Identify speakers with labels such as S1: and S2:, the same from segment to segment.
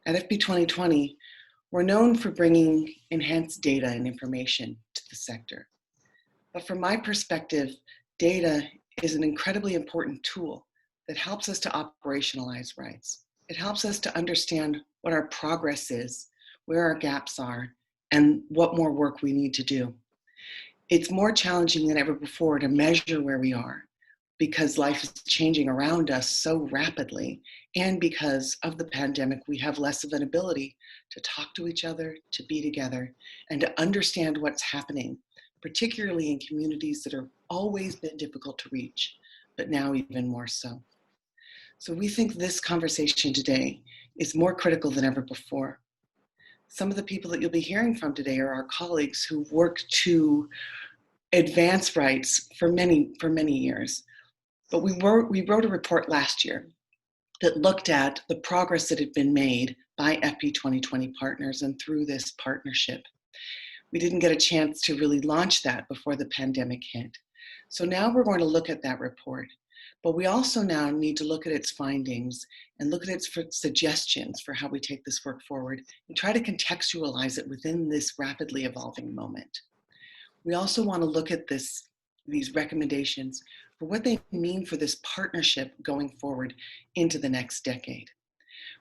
S1: At FB 2020, we're known for bringing enhanced data and information to the sector. But from my perspective, data is an incredibly important tool that helps us to operationalize rights. It helps us to understand what our progress is, where our gaps are, and what more work we need to do. It's more challenging than ever before to measure where we are because life is changing around us so rapidly, and because of the pandemic, we have less of an ability to talk to each other, to be together, and to understand what's happening, particularly in communities that have always been difficult to reach, but now even more so. So we think this conversation today is more critical than ever before. Some of the people that you'll be hearing from today are our colleagues who've worked to advance rights for many years. But we wrote a report last year that looked at the progress that had been made by FB 2020 partners and through this partnership. We didn't get a chance to really launch that before the pandemic hit. So now we're going to look at that report. But we also now need to look at its findings and look at its suggestions for how we take this work forward and try to contextualize it within this rapidly evolving moment. We also want to look at these recommendations for what they mean for this partnership going forward into the next decade.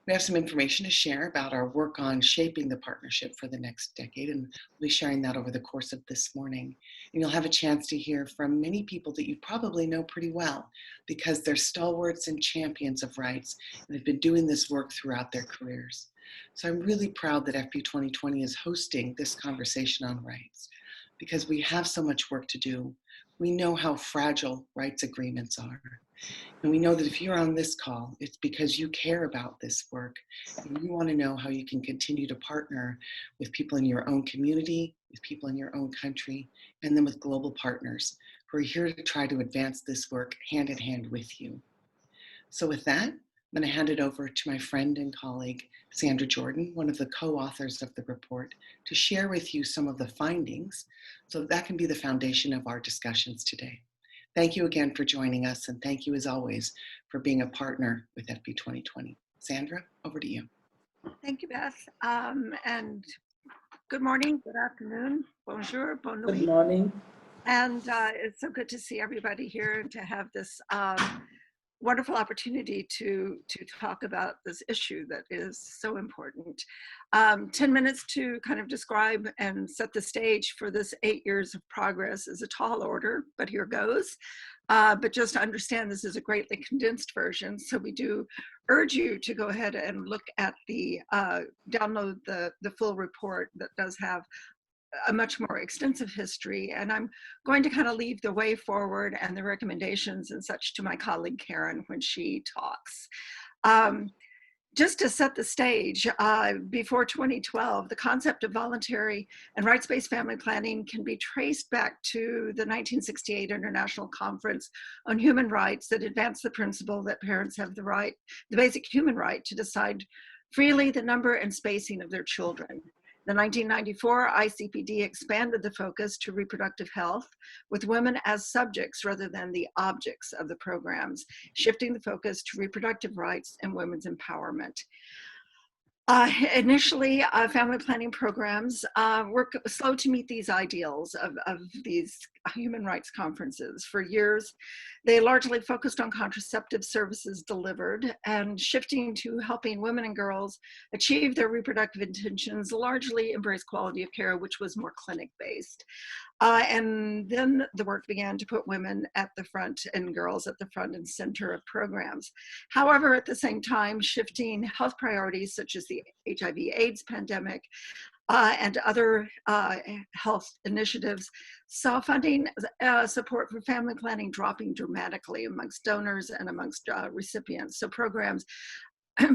S1: We have some information to share about our work on shaping the partnership for the next decade, and we'll be sharing that over the course of this morning. And you'll have a chance to hear from many people that you probably know pretty well because they're stalwarts and champions of rights and have been doing this work throughout their careers. So I'm really proud that FB 2020 is hosting this conversation on rights because we have so much work to do. We know how fragile rights agreements are. And we know that if you're on this call, it's because you care about this work and you want to know how you can continue to partner with people in your own community, with people in your own country, and then with global partners who are here to try to advance this work hand in hand with you. So with that, I'm going to hand it over to my friend and colleague, Sandra Jordan, one of the co-authors of the report, to share with you some of the findings so that can be the foundation of our discussions today. Thank you again for joining us, and thank you as always for being a partner with FB 2020. Sandra, over to you.
S2: Thank you, Beth. And good morning, good afternoon, bonjour, bonne nuit.
S3: Good morning.
S2: And it's so good to see everybody here and to have this wonderful opportunity to talk about this issue that is so important. 10 minutes to kind of describe and set the stage for this 8 years of progress is a tall order, but here goes. But just to understand, this is a greatly condensed version, so we do urge you to go ahead and look at the, download the full report that does have a much more extensive history, and I'm going to kind of leave the way forward and the recommendations and such to my colleague Karen when she talks. Just to set the stage, before 2012, the concept of voluntary and rights-based family planning can be traced back to the 1968 International Conference on Human Rights that advanced the principle that parents have the basic human right to decide freely the number and spacing of their children. The 1994 ICPD expanded the focus to reproductive health with women as subjects rather than the objects of the programs, shifting the focus to reproductive rights and women's empowerment. Initially, family planning programs were slow to meet these ideals of these human rights conferences. For years, they largely focused on contraceptive services delivered and shifting to helping women and girls achieve their reproductive intentions, largely embrace quality of care, which was more clinic-based. And then the work began to put women at the front and girls at the front and center of programs. However, at the same time, shifting health priorities such as the HIV/AIDS pandemic and other health initiatives saw funding support for family planning dropping dramatically amongst donors and amongst recipients. So programs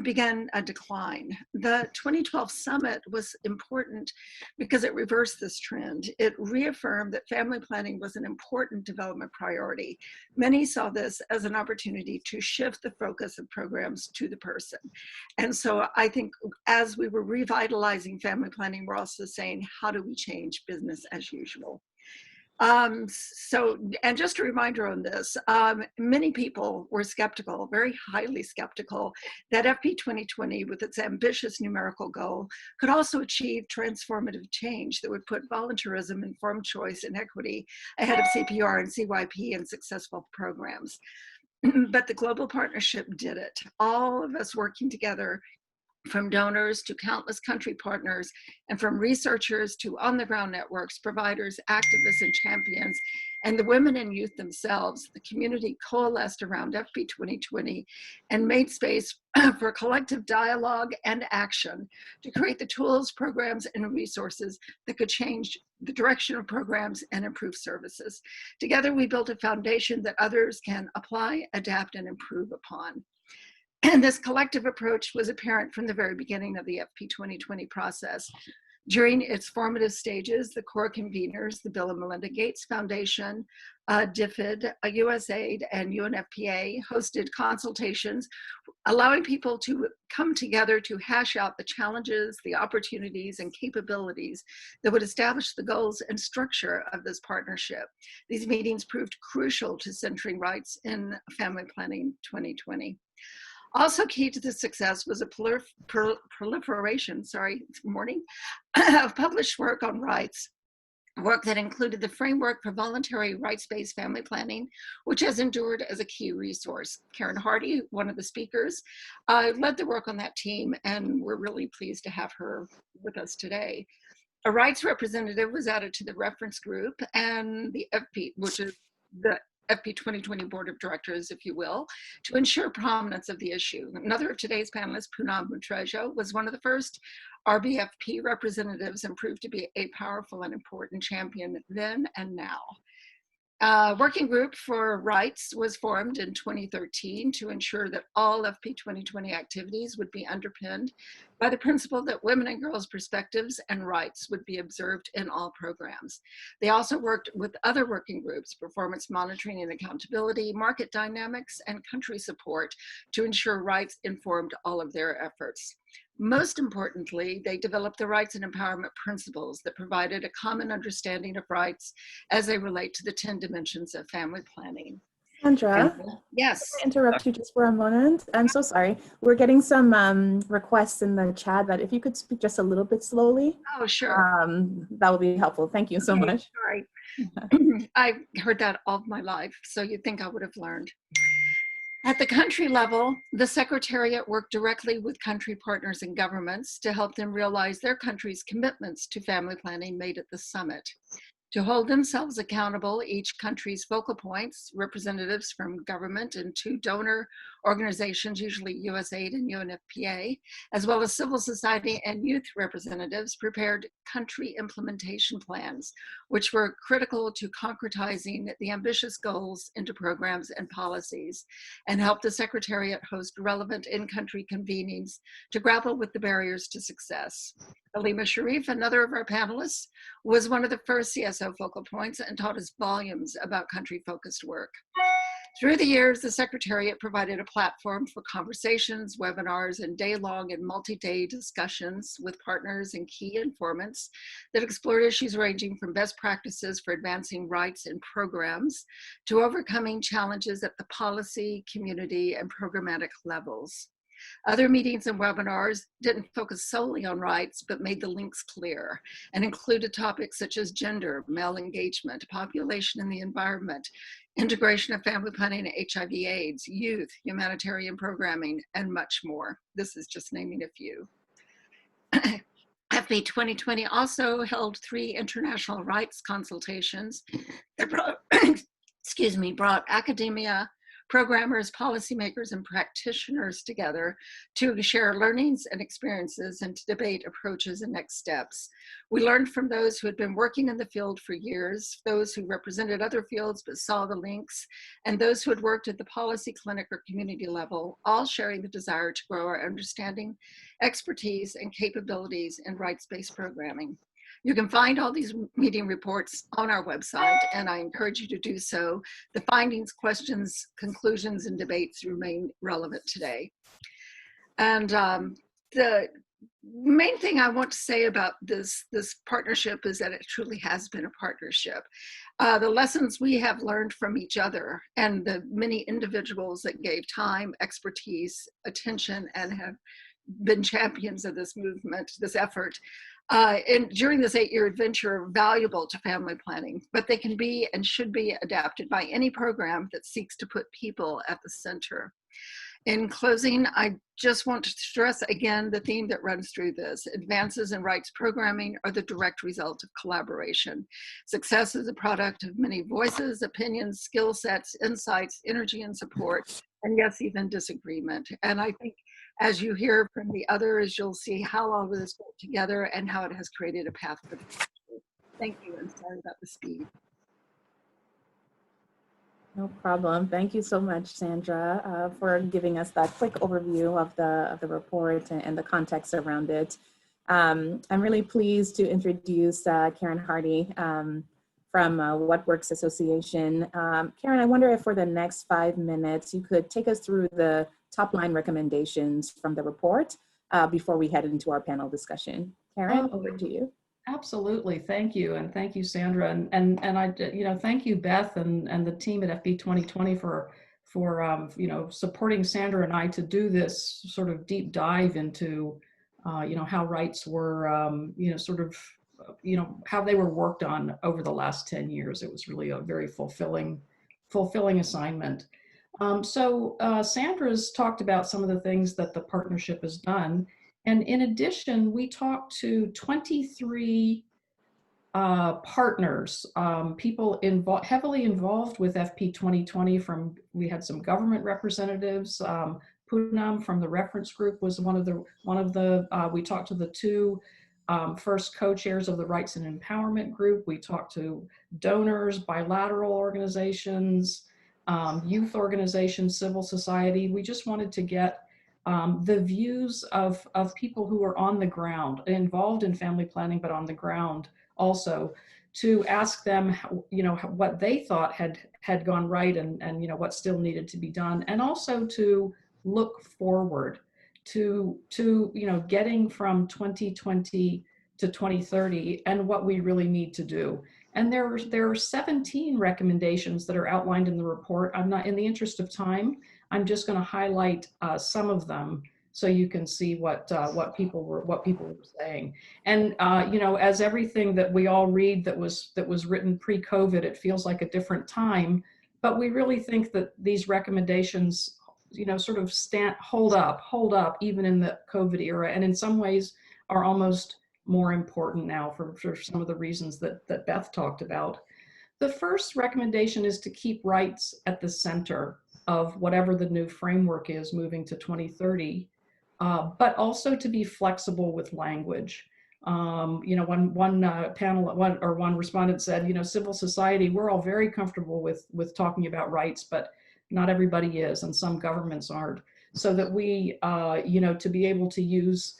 S2: began a decline. The 2012 summit was important because it reversed this trend. It reaffirmed that family planning was an important development priority. Many saw this as an opportunity to shift the focus of programs to the person. And so I think as we were revitalizing family planning, we're also saying, how do we change business as usual? And just a reminder on this, many people were skeptical, very highly skeptical, that FP 2020, with its ambitious numerical goal, could also achieve transformative change that would put voluntarism, informed choice, and equity ahead of CPR and CYP and successful programs. But the global partnership did it. All of us working together, from donors to countless country partners, and from researchers to on-the-ground networks, providers, activists, and champions, and the women and youth themselves, the community coalesced around FP 2020 and made space for collective dialogue and action to create the tools, programs, and resources that could change the direction of programs and improve services. Together, we built a foundation that others can apply, adapt, and improve upon. And this collective approach was apparent from the very beginning of the FP 2020 process. During its formative stages, the core conveners, the Bill and Melinda Gates Foundation, DFID, USAID, and UNFPA hosted consultations, allowing people to come together to hash out the challenges, the opportunities, and capabilities that would establish the goals and structure of this partnership. These meetings proved crucial to centering rights in Family Planning 2020. Also key to the success was a proliferation of published work on rights, work that included the framework for voluntary rights-based family planning, which has endured as a key resource. Karen Hardy, one of the speakers, led the work on that team, and we're really pleased to have her with us today. A rights representative was added to the reference group, and the FP, which is the FP 2020 Board of Directors, if you will, to ensure prominence of the issue. Another of today's panelists, Poonam Mutreja, was one of the first RBFP representatives and proved to be a powerful and important champion then and now. Working group for rights was formed in 2013 to ensure that all FP 2020 activities would be underpinned by the principle that women and girls' perspectives and rights would be observed in all programs. They also worked with other working groups, performance monitoring and accountability, market dynamics, and country support to ensure rights informed all of their efforts. Most importantly, they developed the rights and empowerment principles that provided a common understanding of rights as they relate to the 10 dimensions of family planning.
S3: Sandra,
S2: yes.
S3: Can I interrupt you just for a moment? I'm so sorry. We're getting some requests in the chat that if you could speak just a little bit slowly.
S2: Oh, sure.
S3: That would be helpful. Thank you so much.
S2: Sorry. I've heard that all of my life, so you'd think I would have learned. At the country level, the Secretariat worked directly with country partners and governments to help them realize their country's commitments to family planning made at the summit. To hold themselves accountable, each country's focal points, representatives from government and 2 donor organizations, usually USAID and UNFPA, as well as civil society and youth representatives, prepared country implementation plans, which were critical to concretizing the ambitious goals into programs and policies, and helped the Secretariat host relevant in-country convenings to grapple with the barriers to success. Halima Sharif, another of our panelists, was one of the first CSO focal points and taught us volumes about country-focused work. Through the years, the Secretariat provided a platform for conversations, webinars, and day-long and multi-day discussions with partners and key informants that explored issues ranging from best practices for advancing rights in programs to overcoming challenges at the policy, community, and programmatic levels. Other meetings and webinars didn't focus solely on rights, but made the links clear and included topics such as gender, male engagement, population and the environment, integration of family planning and HIV/AIDS, youth, humanitarian programming, and much more. This is just naming a few. FP 2020 also held 3 international rights consultations that brought academia, programmers, policymakers, and practitioners together to share learnings and experiences and to debate approaches and next steps. We learned from those who had been working in the field for years, those who represented other fields but saw the links, and those who had worked at the policy clinic or community level, all sharing the desire to grow our understanding, expertise, and capabilities in rights-based programming. You can find all these meeting reports on our website, and I encourage you to do so. The findings, questions, conclusions, and debates remain relevant today. And main thing I want to say about this partnership is that it truly has been a partnership. The lessons we have learned from each other and the many individuals that gave time, expertise, attention, and have been champions of this movement, this effort, and during this 8-year adventure are valuable to family planning, but they can be and should be adapted by any program that seeks to put people at the center. In closing, I just want to stress again the theme that runs through this. Advances in rights programming are the direct result of collaboration. Success is a product of many voices, opinions, skill sets, insights, energy, and support, and yes, even disagreement. And I think as you hear from the others, you'll see how all of this worked together and how it has created a path for the future. Thank you, and sorry about the speed.
S3: No problem. Thank you so much, Sandra, for giving us that quick overview of the report and the context around it. I'm really pleased to introduce Karen Hardy from What Works Association. Karen, I wonder if for the next 5 minutes, you could take us through the top line recommendations from the report before we head into our panel discussion. Karen, over to you.
S4: Absolutely, thank you, and thank you, Sandra, and I, thank you, Beth, and the team at FB 2020 for supporting Sandra and I to do this sort of deep dive into how rights were how they were worked on over the last 10 years. It was really a very fulfilling assignment. Sandra's talked about some of the things that the partnership has done. And in addition, we talked to 23 partners, people heavily involved with FP 2020. We had some government representatives. Poonam from the reference group was one of the. We talked to the two first co-chairs of the Rights and Empowerment group. We talked to donors, bilateral organizations, youth organizations, civil society. We just wanted to get the views of people who are on the ground, involved in family planning, but on the ground also, to ask them, what they thought had gone right and what still needed to be done, and also to look forward to getting from 2020 to 2030 and what we really need to do. And there are 17 recommendations that are outlined in the report. I'm not, in the interest of time, I'm just going to highlight some of them so you can see what people were saying. And as everything that we all read that was written pre-COVID, it feels like a different time. But we really think that these recommendations, sort of hold up even in the COVID era, and in some ways are almost more important now for some of the reasons that Beth talked about. The first recommendation is to keep rights at the center of whatever the new framework is moving to 2030, but also to be flexible with language. One respondent said, civil society, we're all very comfortable with talking about rights, but not everybody is, and some governments aren't. So that we, to be able to use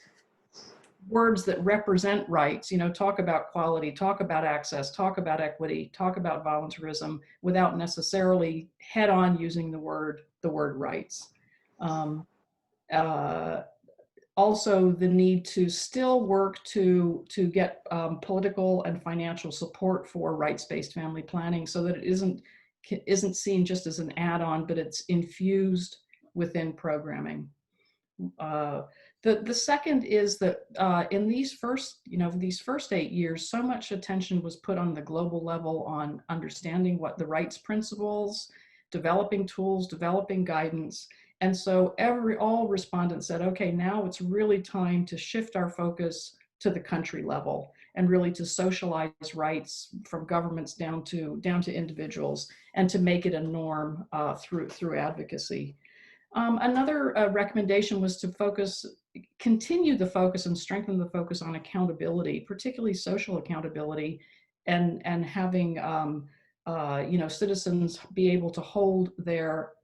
S4: words that represent rights, talk about quality, talk about access, talk about equity, talk about voluntarism, without necessarily head-on using the word rights. Also, the need to still work to get political and financial support for rights-based family planning, so that it isn't seen just as an add-on, but it's infused within programming. The second is that in these first 8 years, so much attention was put on the global level on understanding what the rights principles, developing tools, developing guidance. And so all respondents said, okay, now it's really time to shift our focus to the country level and really to socialize rights from governments down to individuals, and to make it a norm through advocacy. Another recommendation was to continue the focus and strengthen the focus on accountability, particularly social accountability, and having citizens be able to hold their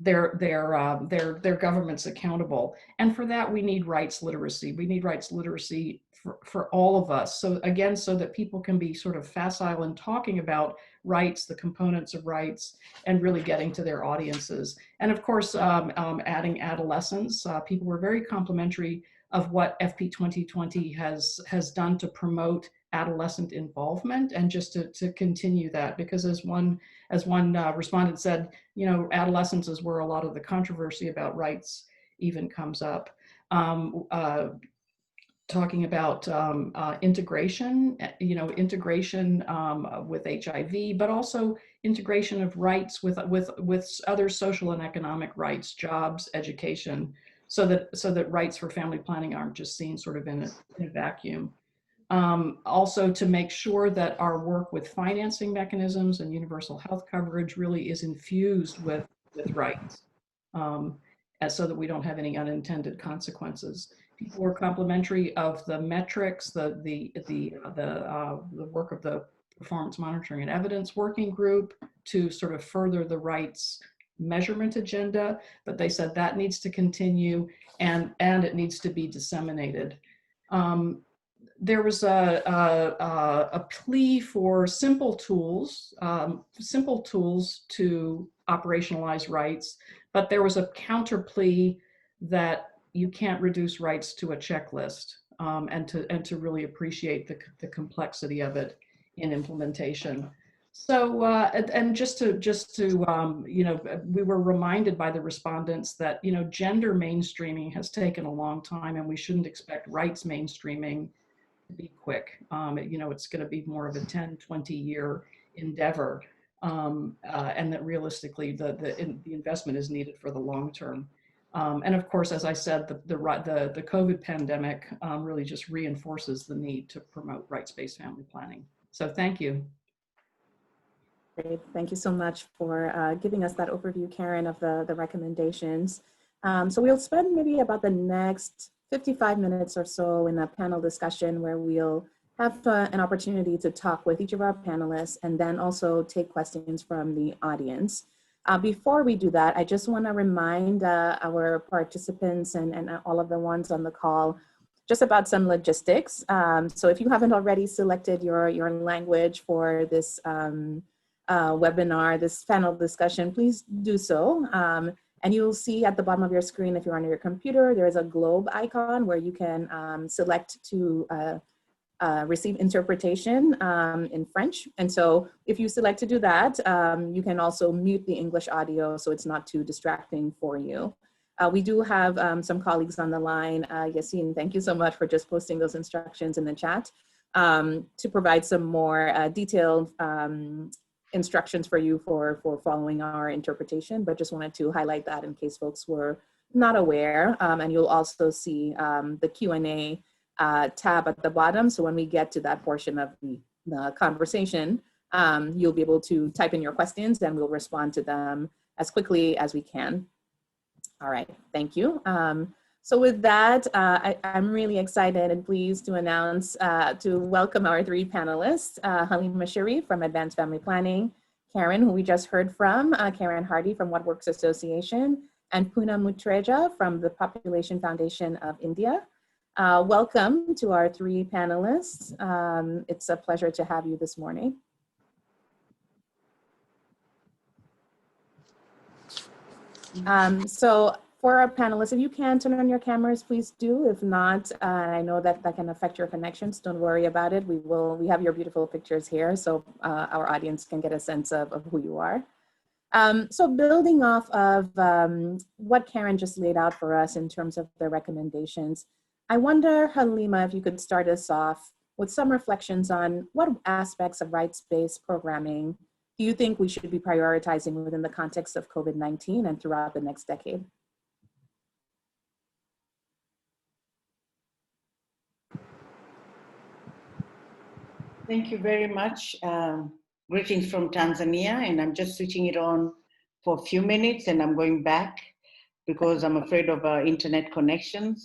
S4: governments accountable. And for that, we need rights literacy. We need rights literacy for all of us. So again, so that people can be sort of facile in talking about rights, the components of rights, and really getting to their audiences. And of course, adding adolescents. People were very complimentary of what FP 2020 has done to promote adolescent involvement, and just to continue that, because as one respondent said, you know, adolescence is where a lot of the controversy about rights even comes up. Talking about integration, you know, integration with HIV, but also integration of rights with other social and economic rights, jobs, education, so that rights for family planning aren't just seen sort of in a vacuum. Also to make sure that our work with financing mechanisms and universal health coverage really is infused with rights, so that we don't have any unintended consequences. People were complimentary of the metrics, the work of the Performance Monitoring and Evidence Working Group to sort of further the rights measurement agenda, but they said that needs to continue, and it needs to be disseminated. There was a plea for simple tools to operationalize rights, but there was a counter plea that you can't reduce rights to a checklist, and to really appreciate the complexity of it in implementation. So, and just to you know, we were reminded by the respondents that, you know, gender mainstreaming has taken a long time, and we shouldn't expect rights mainstreaming to be quick. You know, it's going to be more of a 10, 20-year endeavor, and that realistically the investment is needed for the long term. And of course, as I said, the COVID pandemic really just reinforces the need to promote rights-based family planning. So thank you.
S3: Great. Thank you so much for giving us that overview, Karen, of the recommendations. So we'll spend maybe about the next 55 minutes or so in a panel discussion where we'll have an opportunity to talk with each of our panelists and then also take questions from the audience. Before we do that, I just want to remind our participants and all of the ones on the call just about some logistics. So if you haven't already selected your language for this webinar, this panel discussion, please do so. And you'll see at the bottom of your screen, if you're on your computer, there is a globe icon where you can select to receive interpretation in French. And so if you select to do that, you can also mute the English audio so it's not too distracting for you. We do have some colleagues on the line. Yassine, thank you so much for just posting those instructions in the chat to provide some more detailed instructions for you for following our interpretation, but just wanted to highlight that in case folks were not aware. And you'll also see the Q&A tab at the bottom. So when we get to that portion of the conversation, you'll be able to type in your questions and we'll respond to them as quickly as we can. All right, thank you. So with that, I'm really excited and pleased to announce, to welcome our three panelists, Halima Sharif from Advanced Family Planning, Karen, who we just heard from, Karen Hardy from What Works Association, and Poonam Mutreja from the Population Foundation of India. Welcome to our three panelists. It's a pleasure to have you this morning. So for our panelists, if you can turn on your cameras, please do. If not, I know that can affect your connections. Don't worry about it. We have your beautiful pictures here, so our audience can get a sense of who you are. So building off of what Karen just laid out for us in terms of the recommendations, I wonder, Halima, if you could start us off with some reflections on what aspects of rights-based programming do you think we should be prioritizing within the context of COVID-19 and throughout the next decade?
S5: Thank you very much. Greetings from Tanzania, and I'm just switching it on for a few minutes and I'm going back because I'm afraid of internet connection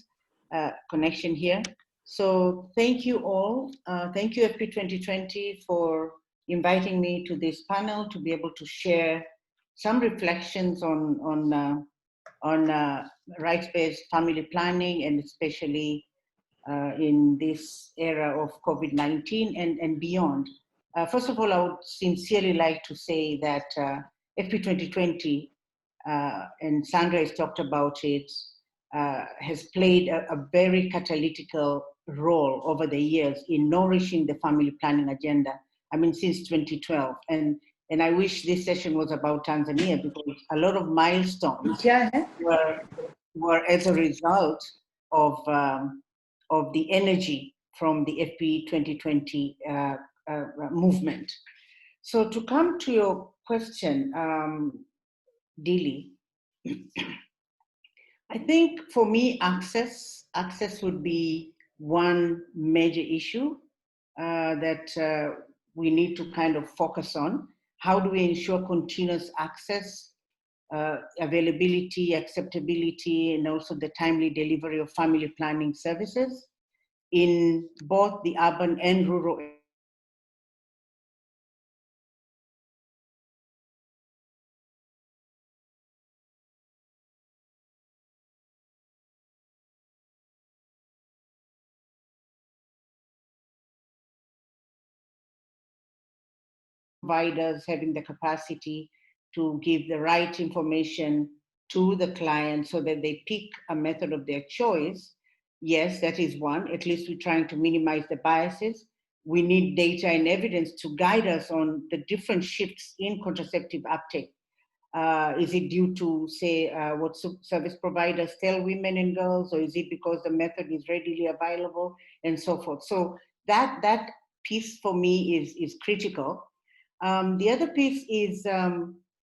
S5: here. So thank you all. Thank you FP 2020 for inviting me to this panel to be able to share some reflections on rights-based family planning, and especially in this era of COVID-19 and beyond. First of all, I would sincerely like to say that FP 2020, and Sandra has talked about it, has played a very catalytical role over the years in nourishing the family planning agenda. I mean, since 2012. And I wish this session was about Tanzania, because a lot of milestones were as a result of the energy from the FP 2020 movement. So to come to your question, Dili, I think for me, access would be one major issue that we need to kind of focus on. How do we ensure continuous access, availability, acceptability, and also the timely delivery of family planning services in both the urban and rural providers having the capacity to give the right information to the client so that they pick a method of their choice. Yes, that is one. At least we're trying to minimize the biases. We need data and evidence to guide us on the different shifts in contraceptive uptake. Is it due to, say, what service providers tell women and girls, or is it because the method is readily available, and so forth? So that piece for me is critical. The other piece is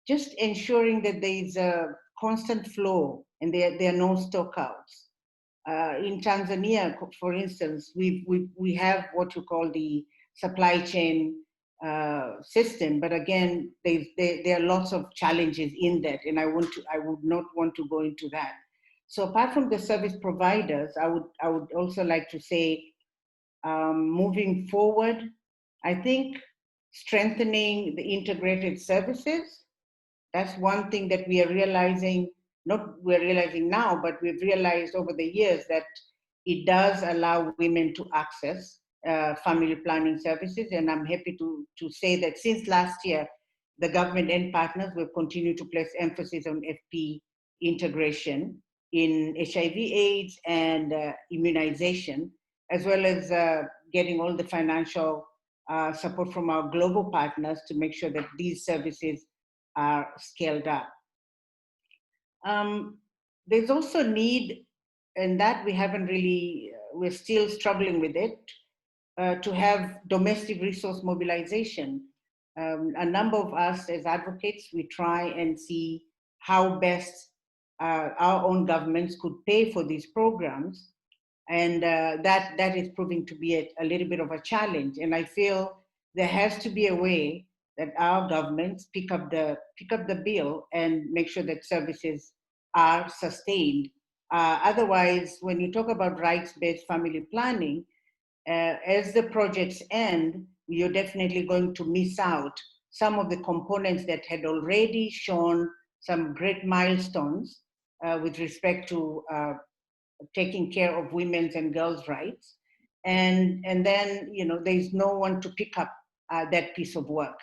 S5: just ensuring that there is a constant flow and there are no stockouts. In Tanzania, for instance, we have what you call the supply chain system, but again, there are lots of challenges in that, and I would not want to go into that. So apart from the service providers, I would also like to say, moving forward, I think strengthening the integrated services. That's one thing that we are realizing, not we're realizing now, but we've realized over the years that it does allow women to access family planning services. And I'm happy to say that since last year, the government and partners will continue to place emphasis on FP integration in HIV/AIDS and immunization, as well as getting all the financial support from our global partners to make sure that these services are scaled up. There's also need, and that we haven't really, we're still struggling with it, to have domestic resource mobilization. A number of us as advocates, we try and see how best our own governments could pay for these programs. And that is proving to be a little bit of a challenge. And I feel there has to be a way that our governments pick up the bill and make sure that services are sustained. Otherwise, when you talk about rights-based family planning, as the projects end, you're definitely going to miss out some of the components that had already shown some great milestones with respect to taking care of women's and girls' rights. And then, there's no one to pick up that piece of work.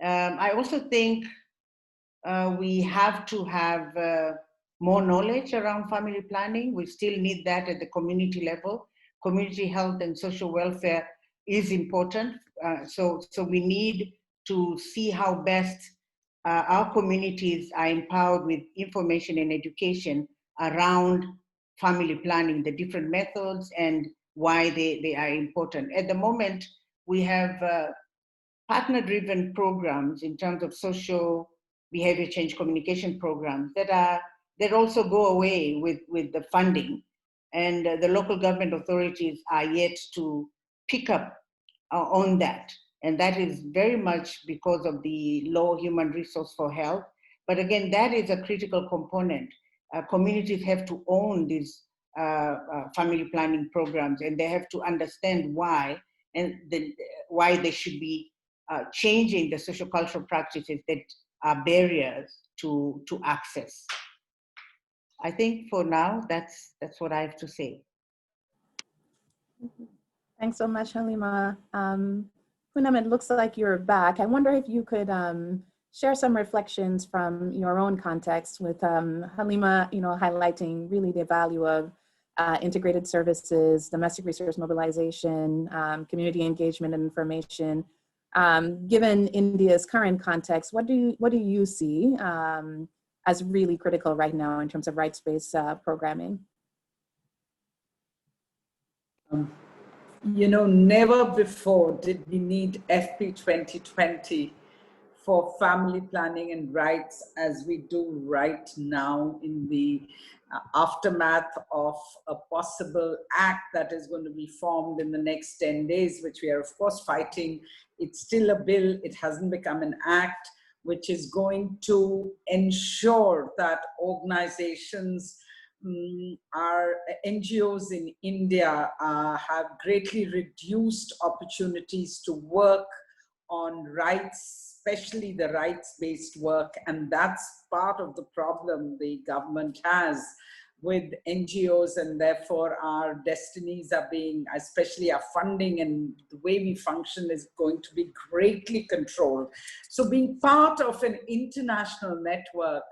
S5: I also think we have to have more knowledge around family planning. We still need that at the community level. Community health and social welfare is important. So we need to see how best our communities are empowered with information and education around family planning, the different methods and why they are important. At the moment, we have partner-driven programs in terms of social behavior change communication programs that also go away with the funding. And the local government authorities are yet to pick up on that. And that is very much because of the low human resource for health. But again, that is a critical component. Communities have to own these family planning programs, and they have to understand why, and why they should be changing the sociocultural practices that are barriers to access. I think for now, that's what I have to say.
S3: Thanks so much, Halima. Poonam, it looks like you're back. I wonder if you could share some reflections from your own context with Halima, highlighting really the value of integrated services, domestic resource mobilization, community engagement and information. Given India's current context, what do you see as really critical right now in terms of rights-based programming?
S6: Never before did we need FP 2020 for family planning and rights as we do right now in the aftermath of a possible act that is going to be formed in the next 10 days, which we are of course fighting. It's still a bill, it hasn't become an act, which is going to ensure that organizations our NGOs in India have greatly reduced opportunities to work on rights, especially the rights-based work, and that's part of the problem the government has with NGOs, and therefore our destinies are being, especially our funding and the way we function is going to be greatly controlled. So being part of an international network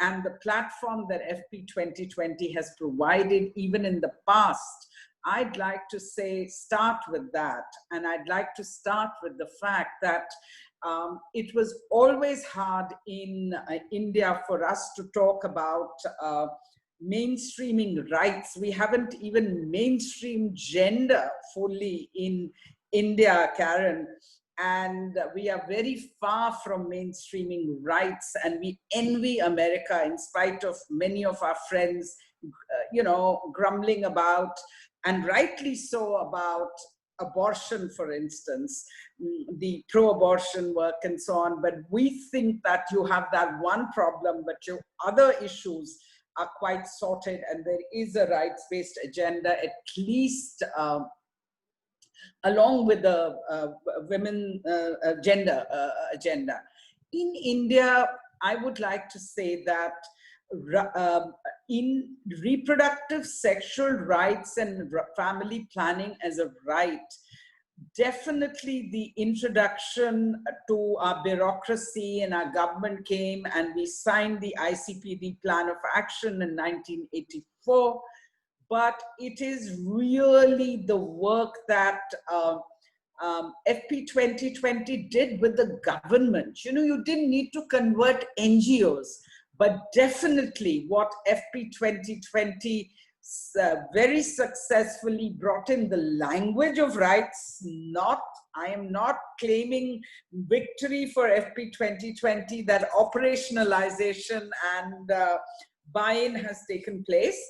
S6: and the platform that FP 2020 has provided even in the past, I'd like to say start with that. And I'd like to start with the fact that it was always hard in India for us to talk about mainstreaming rights. We haven't even mainstreamed gender fully in India, Karen. And we are very far from mainstreaming rights, and we envy America in spite of many of our friends, grumbling about, and rightly so, about abortion, for instance, the pro-abortion work and so on. But we think that you have that one problem, but your other issues are quite sorted, and there is a rights-based agenda, at least along with the women gender agenda. In India, I would like to say that in reproductive sexual rights and family planning as a right, definitely the introduction to our bureaucracy and our government came, and we signed the ICPD Plan of Action in 1984. But it is really the work that FP 2020 did with the government. You didn't need to convert NGOs, but definitely what FP 2020 very successfully brought in the language of rights. I am not claiming victory for FP 2020, that operationalization and buy-in has taken place.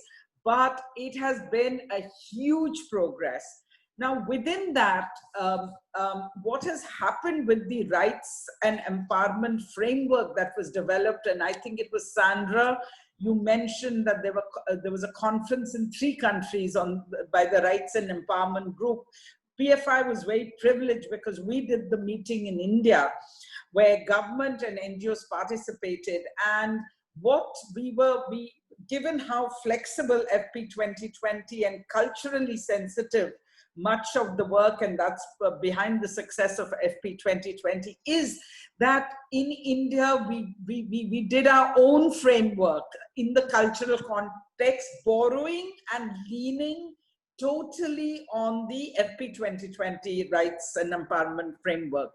S6: But it has been a huge progress. Now, within that, what has happened with the rights and empowerment framework that was developed, and I think it was Sandra, you mentioned that there was a conference in 3 countries by the Rights and Empowerment Group. PFI was very privileged because we did the meeting in India where government and NGOs participated, and what given how flexible FP 2020 and culturally sensitive much of the work, and that's behind the success of FP 2020, is that in India, we did our own framework in the cultural context, borrowing and leaning totally on the FP 2020 rights and empowerment framework.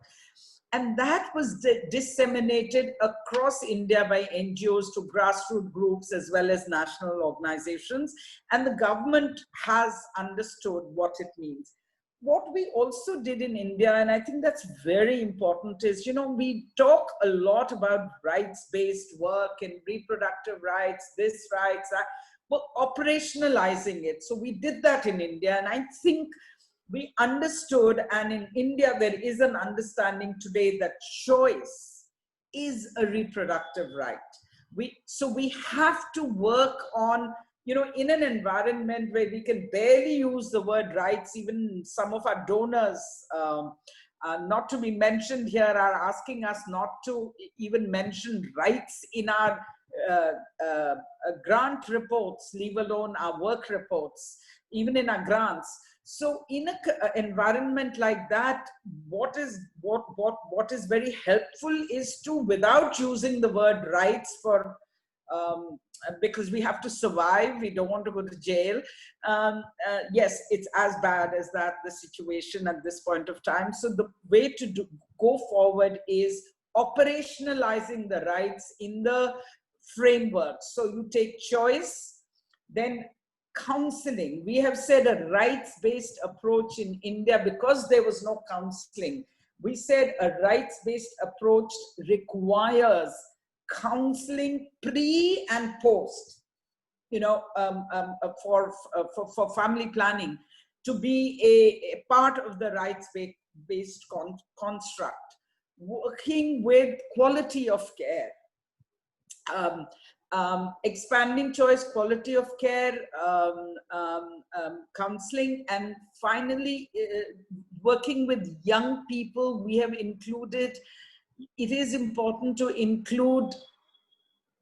S6: And that was disseminated across India by NGOs to grassroots groups as well as national organizations. And the government has understood what it means. What we also did in India, and I think that's very important, is, we talk a lot about rights-based work and reproductive rights, this rights, that, but operationalizing it. So we did that in India. And I think we understood, and in India, there is an understanding today that choice is a reproductive right. So we have to work on, in an environment where we can barely use the word rights. Even some of our donors, not to be mentioned here, are asking us not to even mention rights in our grant reports, leave alone our work reports, even in our grants. So in an environment like that, what is very helpful is to, without using the word rights for, because we have to survive, we don't want to go to jail. Yes, it's as bad as that, the situation at this point of time. So the way to go forward is operationalizing the rights in the framework. So you take choice, then counseling. We have said a rights-based approach in India because there was no counseling. We said a rights-based approach requires counseling pre and post, you know, for family planning to be a part of the rights-based construct. Working with quality of care, expanding choice, quality of care, counseling, and finally working with young people. We have included, it is important to include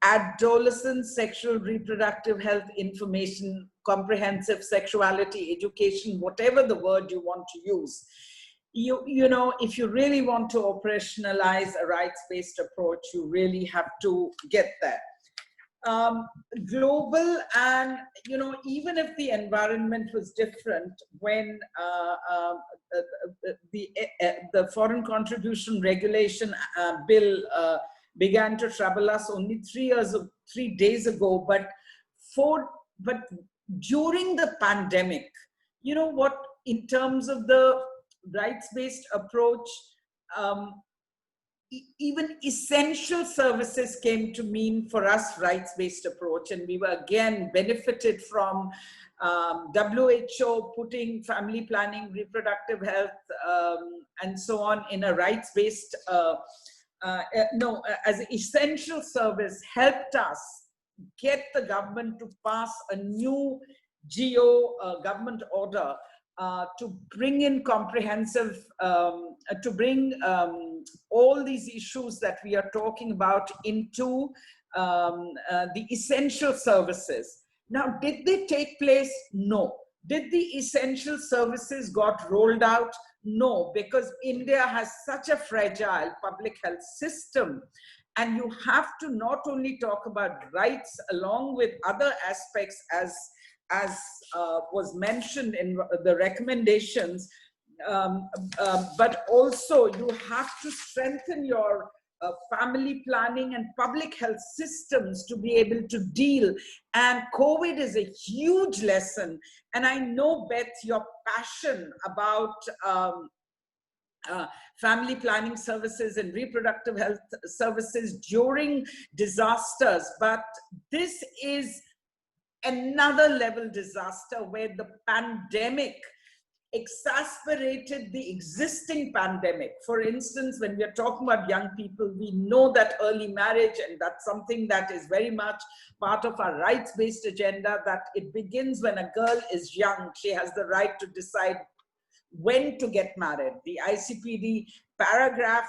S6: adolescent sexual reproductive health information, comprehensive sexuality education, whatever the word you want to use. You know, if you really want to operationalize a rights-based approach, you really have to get there. Global, and you know, even if the environment was different when the foreign contribution regulation bill began to trouble us only 3 days ago, but during the pandemic, you know what, in terms of the rights-based approach, even essential services came to mean for us rights-based approach, and we were again benefited from WHO putting family planning, reproductive health, and so on in a rights-based, as an essential service, helped us get the government to pass a new government order to bring in comprehensive, to bring all these issues that we are talking about into the essential services. Now, did they take place? No. Did the essential services got rolled out? No, because India has such a fragile public health system. And you have to not only talk about rights along with other aspects as was mentioned in the recommendations, but also you have to strengthen your family planning and public health systems to be able to deal. And COVID is a huge lesson. And I know, Beth, your passion about family planning services and reproductive health services during disasters, but this is another level disaster where the pandemic exacerbated the existing pandemic. For instance, when we are talking about young people, we know that early marriage, and that's something that is very much part of our rights-based agenda, that it begins when a girl is young. She has the right to decide when to get married. The ICPD paragraph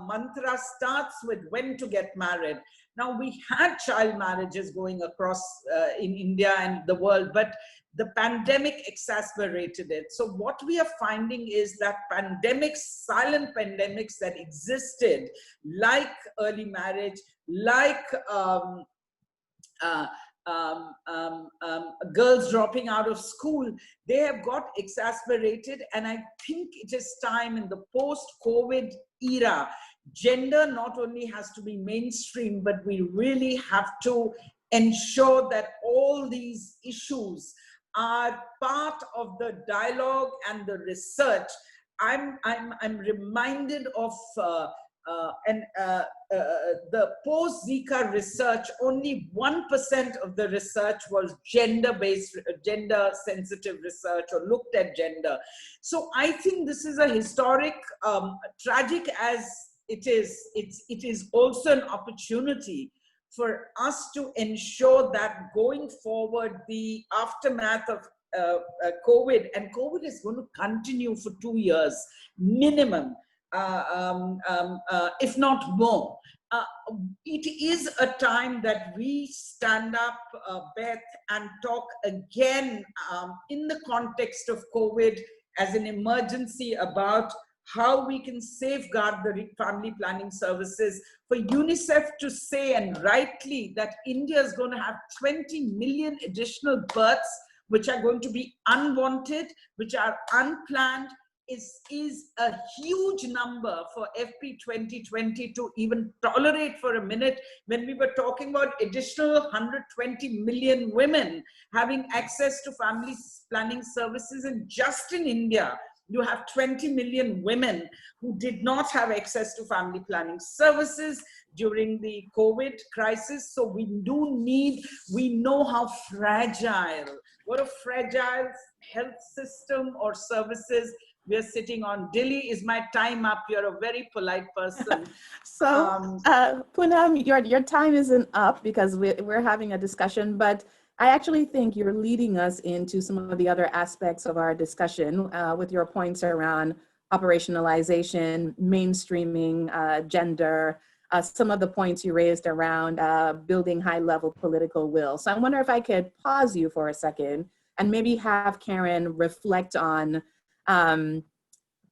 S6: mantra starts with when to get married. Now, we had child marriages going across in India and the world, but the pandemic exacerbated it. So what we are finding is that pandemics, silent pandemics that existed, like early marriage, like girls dropping out of school, they have got exacerbated. And I think it is time in the post-COVID era, gender not only has to be mainstream, but we really have to ensure that all these issues are part of the dialogue and the research. I'm reminded of the post-Zika research. Only 1% of the research was gender-based, gender-sensitive research or looked at gender. So I think this is a historic, tragic as it is also an opportunity for us to ensure that going forward, the aftermath of COVID, and COVID is going to continue for 2 years minimum, if not more. uh, it is a time that we stand up, Beth, and talk again in the context of COVID as an emergency about how we can safeguard the family planning services. For UNICEF to say, and rightly, that India is going to have 20 million additional births, which are going to be unwanted, which are unplanned, is a huge number for FP 2020 to even tolerate for a minute, when we were talking about additional 120 million women having access to family planning services. And just in India, you have 20 million women who did not have access to family planning services during the COVID crisis. So we know how fragile, what a fragile health system or services we're sitting on. Dilly, is my time up? You're a very polite person.
S3: So, Poonam, your time isn't up because we're having a discussion, but I actually think you're leading us into some of the other aspects of our discussion with your points around operationalization, mainstreaming, gender, some of the points you raised around building high-level political will. So I wonder if I could pause you for a second and maybe have Karen reflect on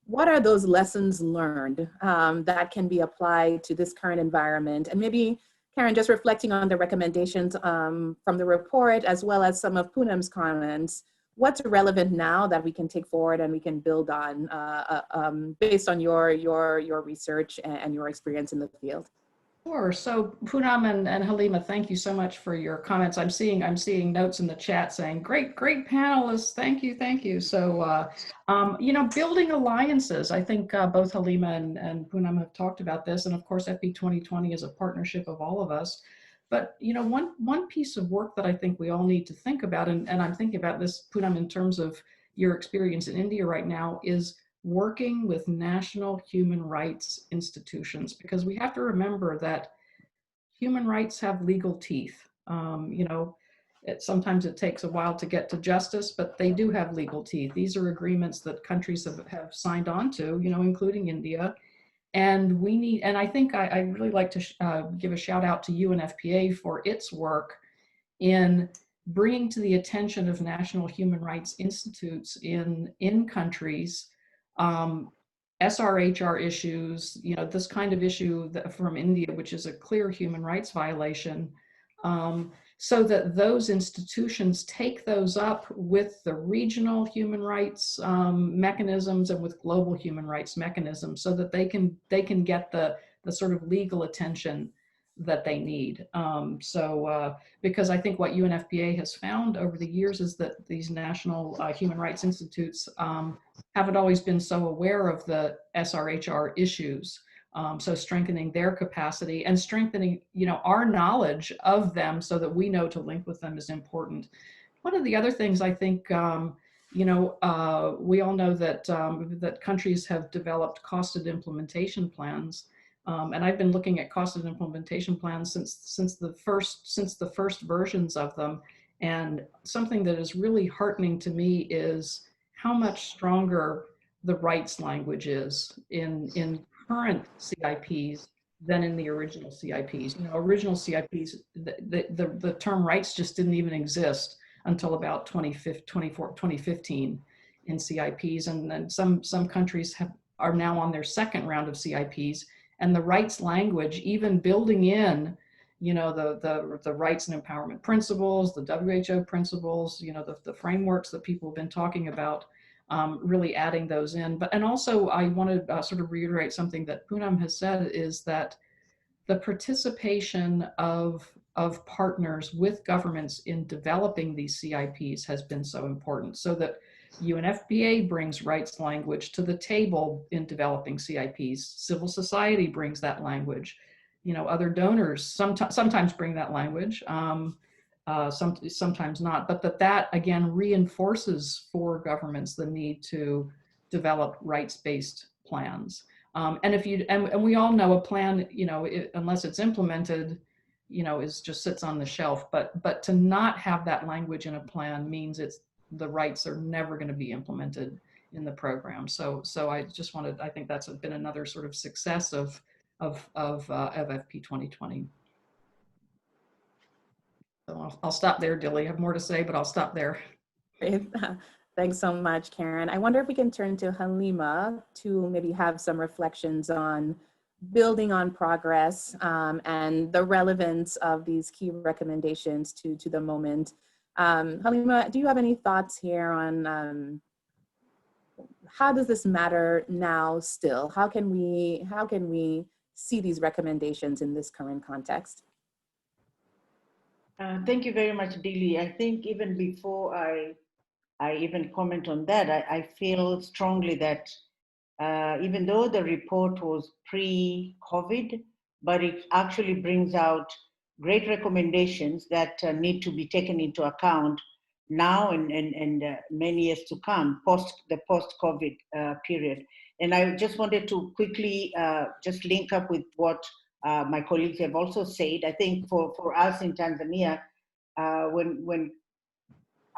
S3: what are those lessons learned that can be applied to this current environment? And maybe, Karen, just reflecting on the recommendations from the report, as well as some of Poonam's comments, what's relevant now that we can take forward and we can build on based on your research and your experience in the field?
S4: Sure. So Poonam and Halima, thank you so much for your comments. I'm seeing notes in the chat saying, great panelists. Thank you. So, building alliances. I think both Halima and Poonam have talked about this. And of course, FP 2020 is a partnership of all of us. But, one piece of work that I think we all need to think about, and I'm thinking about this, Poonam, in terms of your experience in India right now, is working with national human rights institutions, because we have to remember that human rights have legal teeth. Sometimes it takes a while to get to justice, but they do have legal teeth. These are agreements that countries have signed on to, including India. And I think I really like to give a shout out to UNFPA for its work in bringing to the attention of national human rights institutes in countries SRHR issues, this kind of issue from India, which is a clear human rights violation, so that those institutions take those up with the regional human rights mechanisms and with global human rights mechanisms, so that they can get the sort of legal attention that they need. Because I think what UNFPA has found over the years is that these national human rights institutes haven't always been so aware of the SRHR issues. So strengthening their capacity and strengthening, our knowledge of them so that we know to link with them is important. One of the other things I think, we all know that that countries have developed costed implementation plans. And I've been looking at costed implementation plans since the first versions of them. And something that is really heartening to me is how much stronger the rights language is in current CIPs than in the original CIPs. Original CIPs, the term rights just didn't even exist until about 2015 in CIPs. And then some countries are now on their second round of CIPs. And the rights language, even building in, the rights and empowerment principles, the WHO principles, the frameworks that people have been talking about, really adding those in. And also I want to sort of reiterate something that Poonam has said, is that the participation of partners with governments in developing these CIPs has been so important, so that UNFPA brings rights language to the table in developing CIPs. Civil society brings that language. Other donors sometimes bring that language, sometimes not. But that again reinforces for governments the need to develop rights-based plans. And we all know a plan, unless it's implemented, just sits on the shelf. But to not have that language in a plan means the rights are never going to be implemented in the program. So I think that's been another sort of success of of FP 2020. So I'll stop there, Dilly. I have more to say, but I'll stop there.
S3: Great. Thanks so much, Karen. I wonder if we can turn to Halima to maybe have some reflections on building on progress and the relevance of these key recommendations to the moment. Halima, do you have any thoughts here on how does this matter now still? How can we see these recommendations in this current context?
S5: Thank you very much, Dilly. I think even before I even comment on that, I feel strongly that even though the report was pre-COVID, but it actually brings out great recommendations that need to be taken into account now and many years to come, the post-COVID period. And I just wanted to quickly just link up with what my colleagues have also said. I think for us in Tanzania, when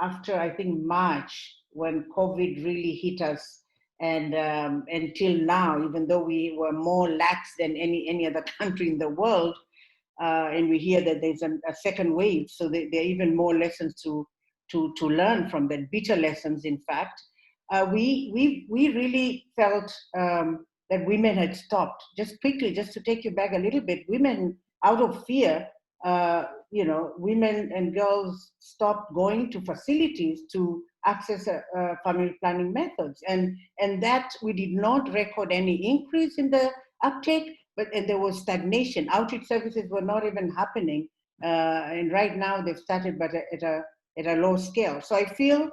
S5: after I think March, when COVID really hit us, and until now, even though we were more lax than any other country in the world, and we hear that there's a second wave, so there are even more lessons to learn from that, bitter lessons, in fact. We really felt that women had stopped. Just quickly, just to take you back a little bit, women, out of fear, women and girls stopped going to facilities to access family planning methods. And that we did not record any increase in the uptake, but there was stagnation. Outreach services were not even happening. And right now they've started, but at a low scale. So I feel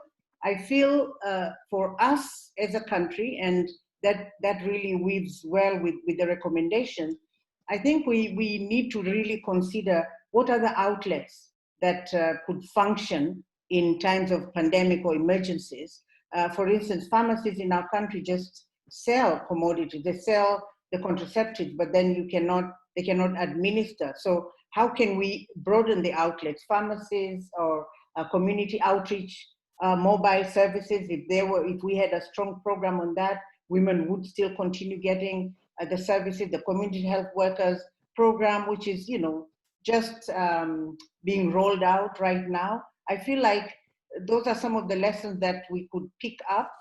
S5: for us as a country, and that really weaves well with the recommendation, I think we need to really consider what are the outlets that could function in times of pandemic or emergencies. For instance, pharmacies in our country just sell commodities. They sell the contraceptives, but then they cannot administer. So how can we broaden the outlets? Pharmacies or community outreach, mobile services. If we had a strong program on that, women would still continue getting the services. The community health workers program, which is just being rolled out right now. I feel like those are some of the lessons that we could pick up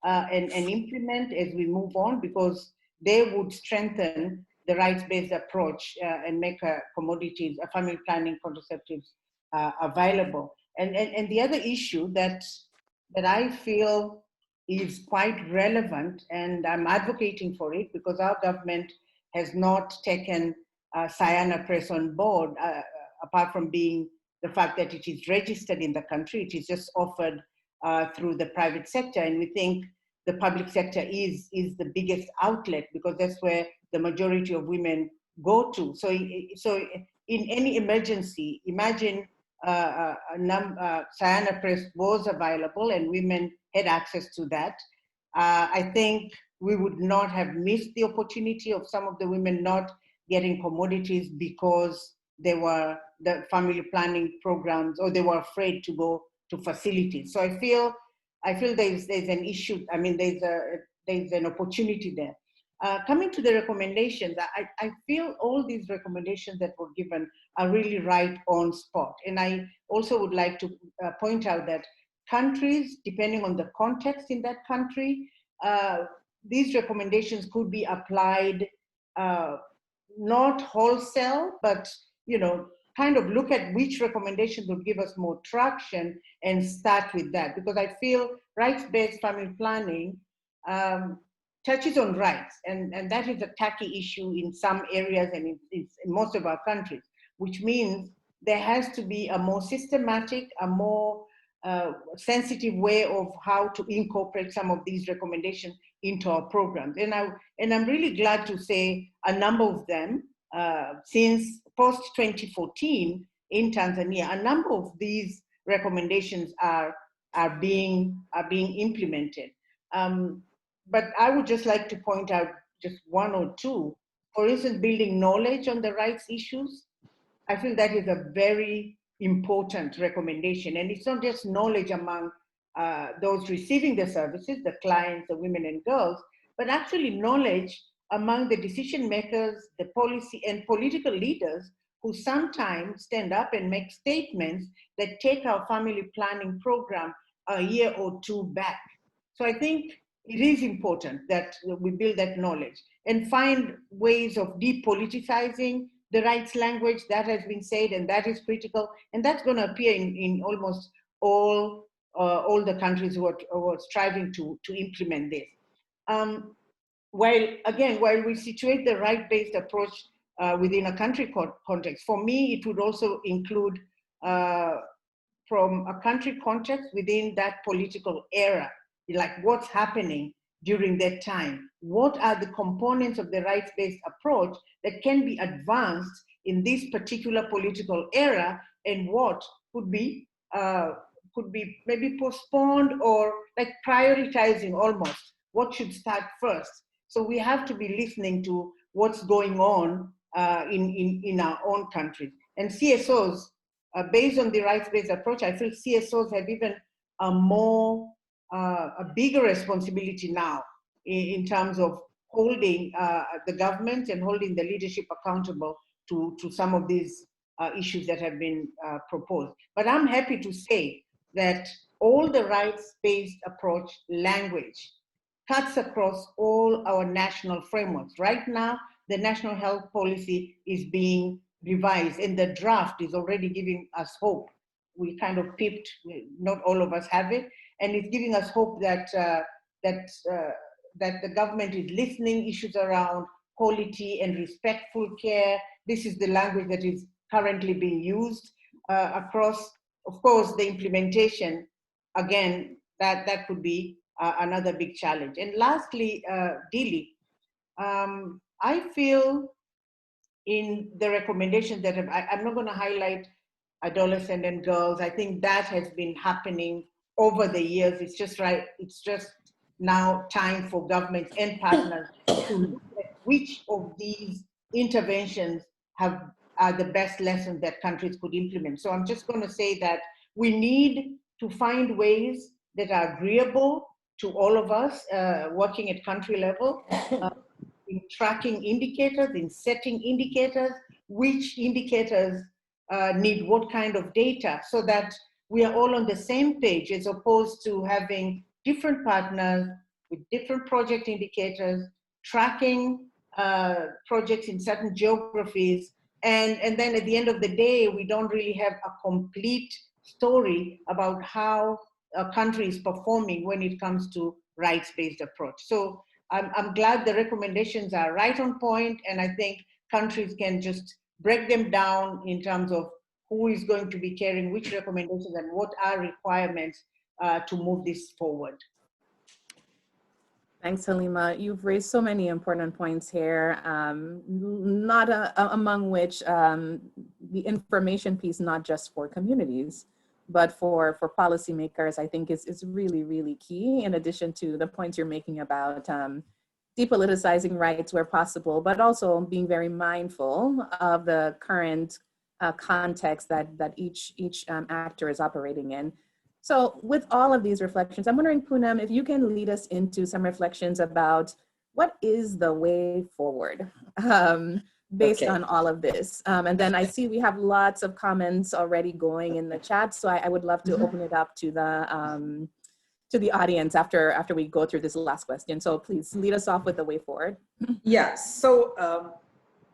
S5: and implement as we move on, because they would strengthen the rights-based approach and make commodities, family planning contraceptives available. And the other issue that I feel is quite relevant, and I'm advocating for it because our government has not taken Sayana Press on board, apart from being the fact that it is registered in the country. It is just offered through the private sector, and we think the public sector is the biggest outlet because that's where the majority of women go to. So in any emergency, imagine Sayana Press was available and women had access to that. I think we would not have missed the opportunity of some of the women not getting commodities because they were the family planning programs, or they were afraid to go to facilities. So I feel there's an issue. I mean, there's an opportunity there. Coming to the recommendations, I feel all these recommendations that were given are really right on spot. And I also would like to point out that countries, depending on the context in that country, these recommendations could be applied not wholesale, but kind of look at which recommendations would give us more traction and start with that. Because I feel rights-based family planning touches on rights, and that is a tacky issue in some areas and in most of our countries, which means there has to be a more systematic, a more sensitive way of how to incorporate some of these recommendations into our programs. And I'm really glad to say a number of them, since post-2014 in Tanzania, a number of these recommendations are being implemented. But I would just like to point out just one or two. For instance, building knowledge on the rights issues. I feel that is a very important recommendation. And it's not just knowledge among those receiving the services, the clients, the women and girls, but actually knowledge among the decision makers, the policy and political leaders who sometimes stand up and make statements that take our family planning program a year or two back. So I think it is important that we build that knowledge and find ways of depoliticizing the rights language. That has been said, and that is critical, and that's going to appear in almost all the countries who are striving to implement this. While we situate the right-based approach within a country context, for me, it would also include from a country context within that political era, like what's happening during that time. What are the components of the rights-based approach that can be advanced in this particular political era, and what could be maybe postponed or like prioritizing almost what should start first. So we have to be listening to what's going on in our own countries. And CSOs, based on the rights-based approach, I feel CSOs have even a bigger responsibility now in terms of holding the government and holding the leadership accountable to some of these issues that have been proposed. But I'm happy to say that all the rights-based approach language cuts across all our national frameworks. Right now, the national health policy is being revised, and the draft is already giving us hope. We kind of peeped, not all of us have it, and it's giving us hope that that the government is listening issues around quality and respectful care. This is the language that is currently being used across. Of course, the implementation, again, that could be another big challenge. And lastly, Dili, I feel in the recommendations that I'm not going to highlight adolescents and girls. I think that has been happening over the years. It's just right. It's just now time for governments and partners to look at which of these interventions are the best lessons that countries could implement. So I'm just going to say that we need to find ways that are agreeable to all of us working at country level, in tracking indicators, in setting indicators, which indicators need what kind of data, so that we are all on the same page, as opposed to having different partners with different project indicators, tracking projects in certain geographies, and then at the end of the day, we don't really have a complete story about how a country is performing when it comes to rights-based approach. So I'm glad the recommendations are right on point, and I think countries can just break them down in terms of who is going to be carrying which recommendations and what are requirements to move this forward.
S3: Thanks, Halima. You've raised so many important points here, not among which the information piece, not just for communities, but for policymakers, I think is really, really key, in addition to the points you're making about depoliticizing rights where possible, but also being very mindful of the current context that each actor is operating in. So with all of these reflections, I'm wondering, Poonam, if you can lead us into some reflections about what is the way forward based on all of this. And then I see we have lots of comments already going in the chat, so I would love to open it up to the audience after we go through this last question. So please lead us off with the way forward.
S6: Yeah, so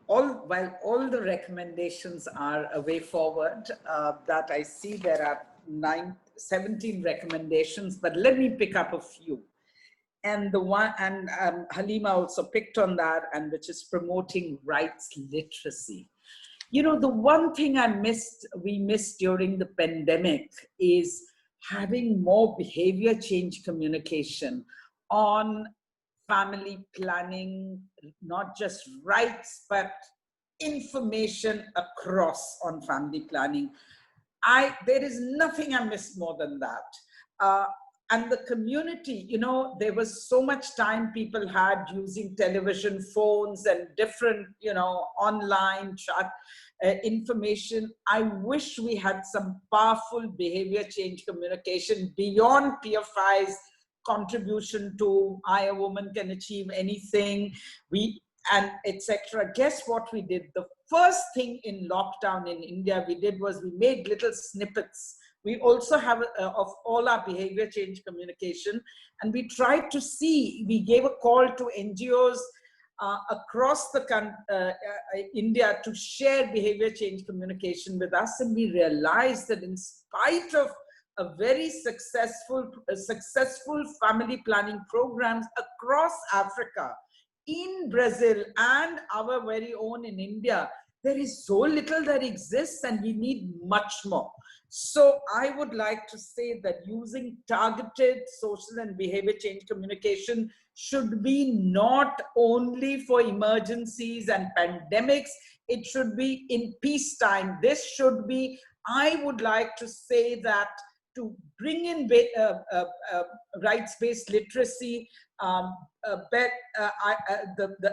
S6: while all the recommendations are a way forward, that I see there are 17 recommendations, but let me pick up a few. And the one, and Halima also picked on that, and which is promoting rights literacy. You know, the one thing we missed during the pandemic is having more behavior change communication on family planning, not just rights, but information across on family planning. There is nothing I miss more than that. And the community, you know, there was so much time people had using television, phones, and different, you know, online chat information. I wish we had some powerful behavior change communication beyond PFI's contribution to I, a Woman Can Achieve Anything. and etc. Guess what we did? The first thing in lockdown in India we did was we made little snippets. We also have of all our behavior change communication, and we tried to see, we gave a call to NGOs across the India to share behavior change communication with us, and we realized that in spite of a very successful family planning programs across Africa, in Brazil and our very own in India, there is so little that exists and we need much more. So I would like to say that using targeted social and behavior change communication should be not only for emergencies and pandemics, it should be in peacetime. This should be, I would like to say that to bring in rights-based literacy, the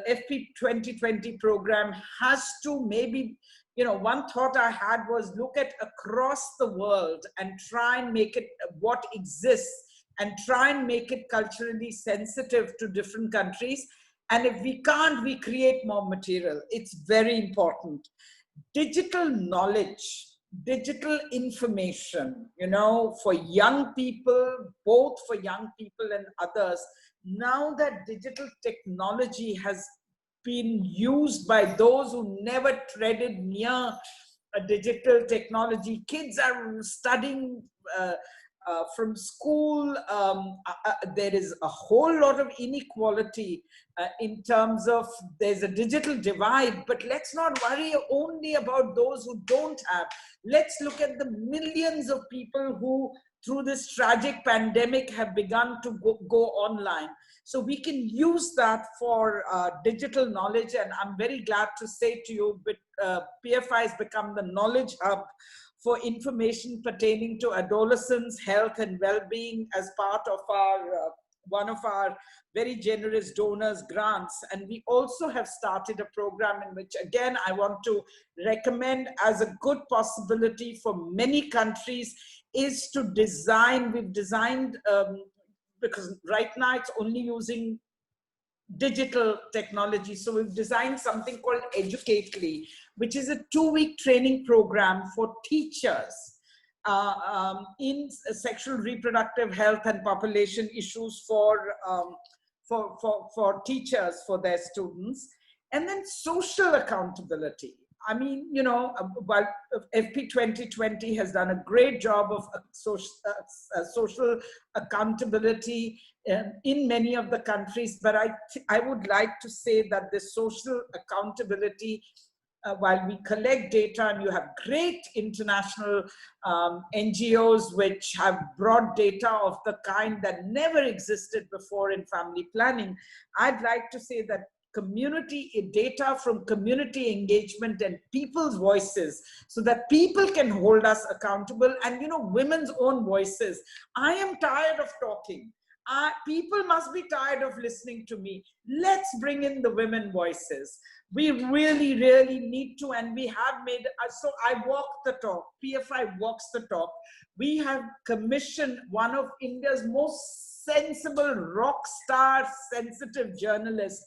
S6: FP 2020 program has to maybe, one thought I had was look at across the world and try and make it what exists and try and make it culturally sensitive to different countries. And if we can't, we create more material. It's very important. Digital knowledge, digital information, for young people, both for young people and others. Now that digital technology has been used by those who never treaded near a digital technology, kids are studying from school. There is a whole lot of inequality in terms of there's a digital divide, but let's not worry only about those who don't have. Let's look at the millions of people who through this tragic pandemic have begun to go online. So we can use that for digital knowledge. And I'm very glad to say to you, PFI has become the knowledge hub for information pertaining to adolescents' health and well-being as part of our one of our very generous donors grants. And we also have started a program in which, again, I want to recommend as a good possibility for many countries is to design, we've designed, because right now it's only using digital technology. So we've designed something called Educately, which is a 2-week training program for teachers in sexual reproductive health and population issues for teachers, for their students. And then social accountability. I mean, while FP 2020 has done a great job of social accountability in many of the countries, but I would like to say that the social accountability, while we collect data, and you have great international NGOs which have brought data of the kind that never existed before in family planning, I'd like to say that community data from community engagement and people's voices, so that people can hold us accountable, and women's own voices. I am tired of talking. People must be tired of listening to me. Let's bring in the women voices. We really, really need to, and we have made, so I walk the talk. PFI walks the talk. We have commissioned one of India's most sensible, rock star, sensitive journalists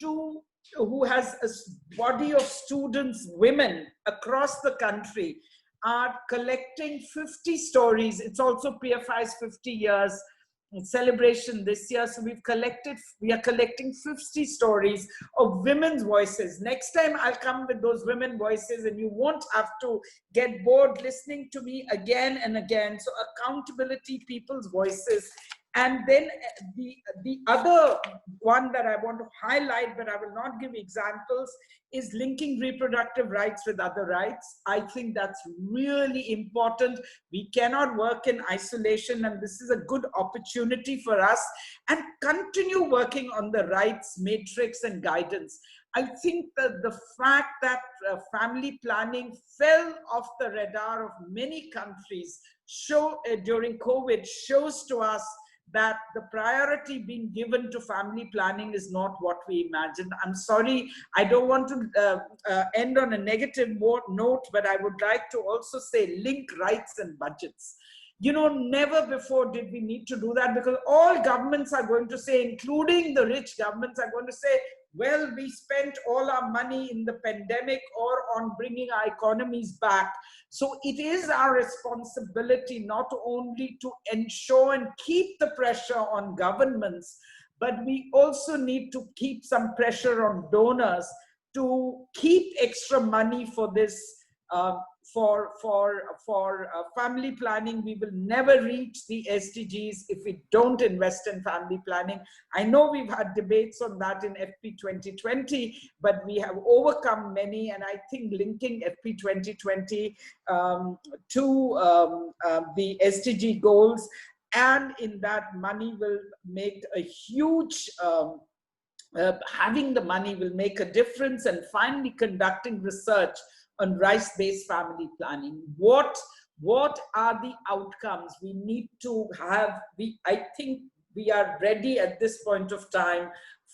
S6: who has a body of students, women across the country, are collecting 50 stories. It's also PFI's 50 years celebration this year. So we are collecting 50 stories of women's voices. Next time I'll come with those women voices and you won't have to get bored listening to me again and again. So accountability, people's voices. And then the other one that I want to highlight, but I will not give examples, is linking reproductive rights with other rights. I think that's really important. We cannot work in isolation, and this is a good opportunity for us, and continue working on the rights matrix and guidance. I think that the fact that family planning fell off the radar of many countries during COVID shows to us that the priority being given to family planning is not what we imagined. I'm sorry, I don't want to end on a negative note, but I would like to also say link rights and budgets. Never before did we need to do that, because all governments are going to say, including the rich governments, are going to say, well, we spent all our money in the pandemic or on bringing our economies back. So it is our responsibility not only to ensure and keep the pressure on governments, but we also need to keep some pressure on donors to keep extra money for this. For family planning, we will never reach the SDGs if we don't invest in family planning. I know we've had debates on that in FP 2020, but we have overcome many, and I think linking FP 2020 to the SDG goals, and in that money will make a huge having the money will make a difference, and finally conducting research on rights-based family planning. What are the outcomes we need to have? I think we are ready at this point of time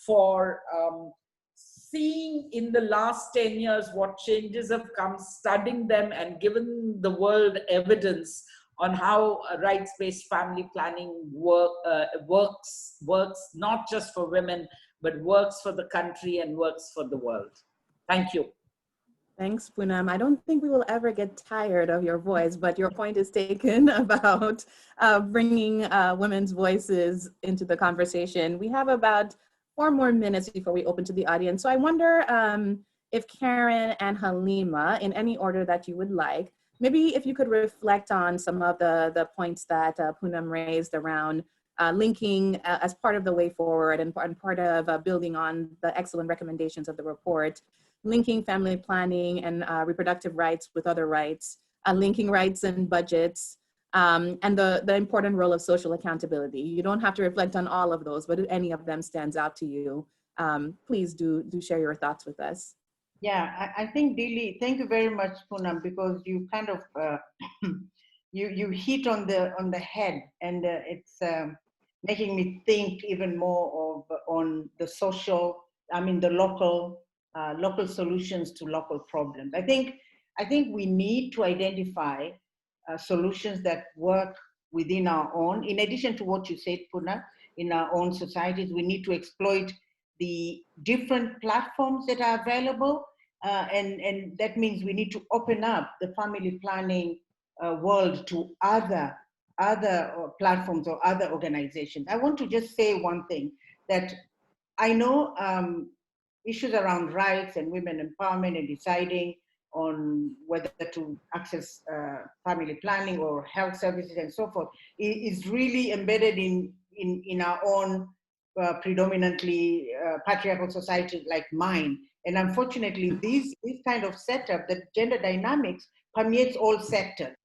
S6: for seeing in the last 10 years what changes have come, studying them and given the world evidence on how rights-based family planning works not just for women, but works for the country and works for the world. Thank you.
S3: Thanks, Poonam. I don't think we will ever get tired of your voice, but your point is taken about bringing women's voices into the conversation. We have about 4 more minutes before we open to the audience. So I wonder if Karen and Halima, in any order that you would like, maybe if you could reflect on some of the points that Poonam raised around linking as part of the way forward and part of building on the excellent recommendations of the report, linking family planning and reproductive rights with other rights, linking rights and budgets, and the important role of social accountability. You don't have to reflect on all of those, but if any of them stands out to you, please do share your thoughts with us.
S5: Yeah, I think Dili, thank you very much, Poonam, because you kind of you hit on the head, and it's making me think even more on the social, the local solutions to local problems. I think we need to identify solutions that work within our own. In addition to what you said, Poonam, in our own societies, we need to exploit the different platforms that are available, and that means we need to open up the family planning world to other platforms or other organizations. I want to just say one thing, that I know issues around rights and women empowerment and deciding on whether to access family planning or health services and so forth is really embedded in our own predominantly patriarchal society like mine. And unfortunately, this kind of setup, the gender dynamics, permeates all sectors,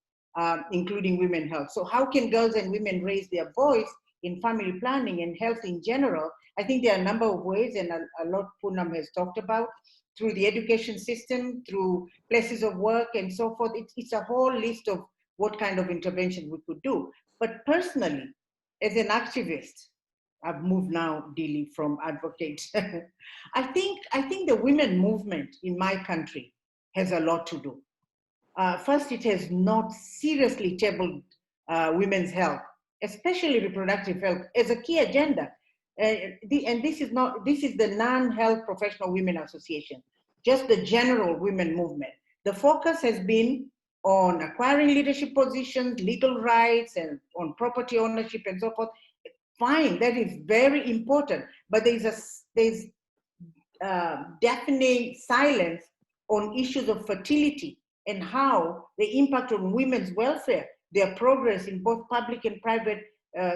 S5: including women's health. So how can girls and women raise their voice in family planning and health in general? I think there are a number of ways, and a lot Poonam has talked about, through the education system, through places of work and so forth. It's a whole list of what kind of intervention we could do. But personally, as an activist, I've moved now, Dili, from advocate. I think the women movement in my country has a lot to do. First, it has not seriously tabled women's health, especially reproductive health, as a key agenda. And this is the Non-Health Professional Women Association, just the general women movement. The focus has been on acquiring leadership positions, legal rights, and on property ownership and so forth. Fine, that is very important, but there's deafening silence on issues of fertility and how they impact on women's welfare, their progress in both public and private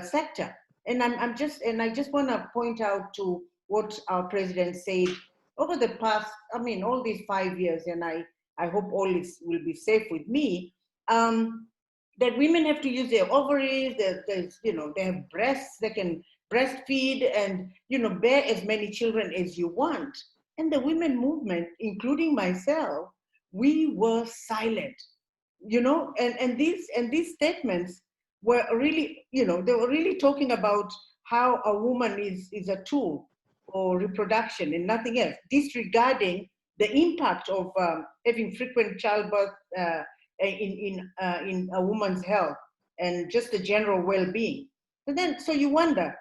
S5: sector. And I just want to point out to what our president said over the past, all these 5 years, and I hope all will be safe with me, that women have to use their ovaries, they have breasts, they can breastfeed and, bear as many children as you want. And the women movement, including myself, we were silent, and these statements were really, they were really talking about how a woman is a tool for reproduction and nothing else, disregarding the impact of having frequent childbirth in a woman's health and just the general well-being. So you wonder,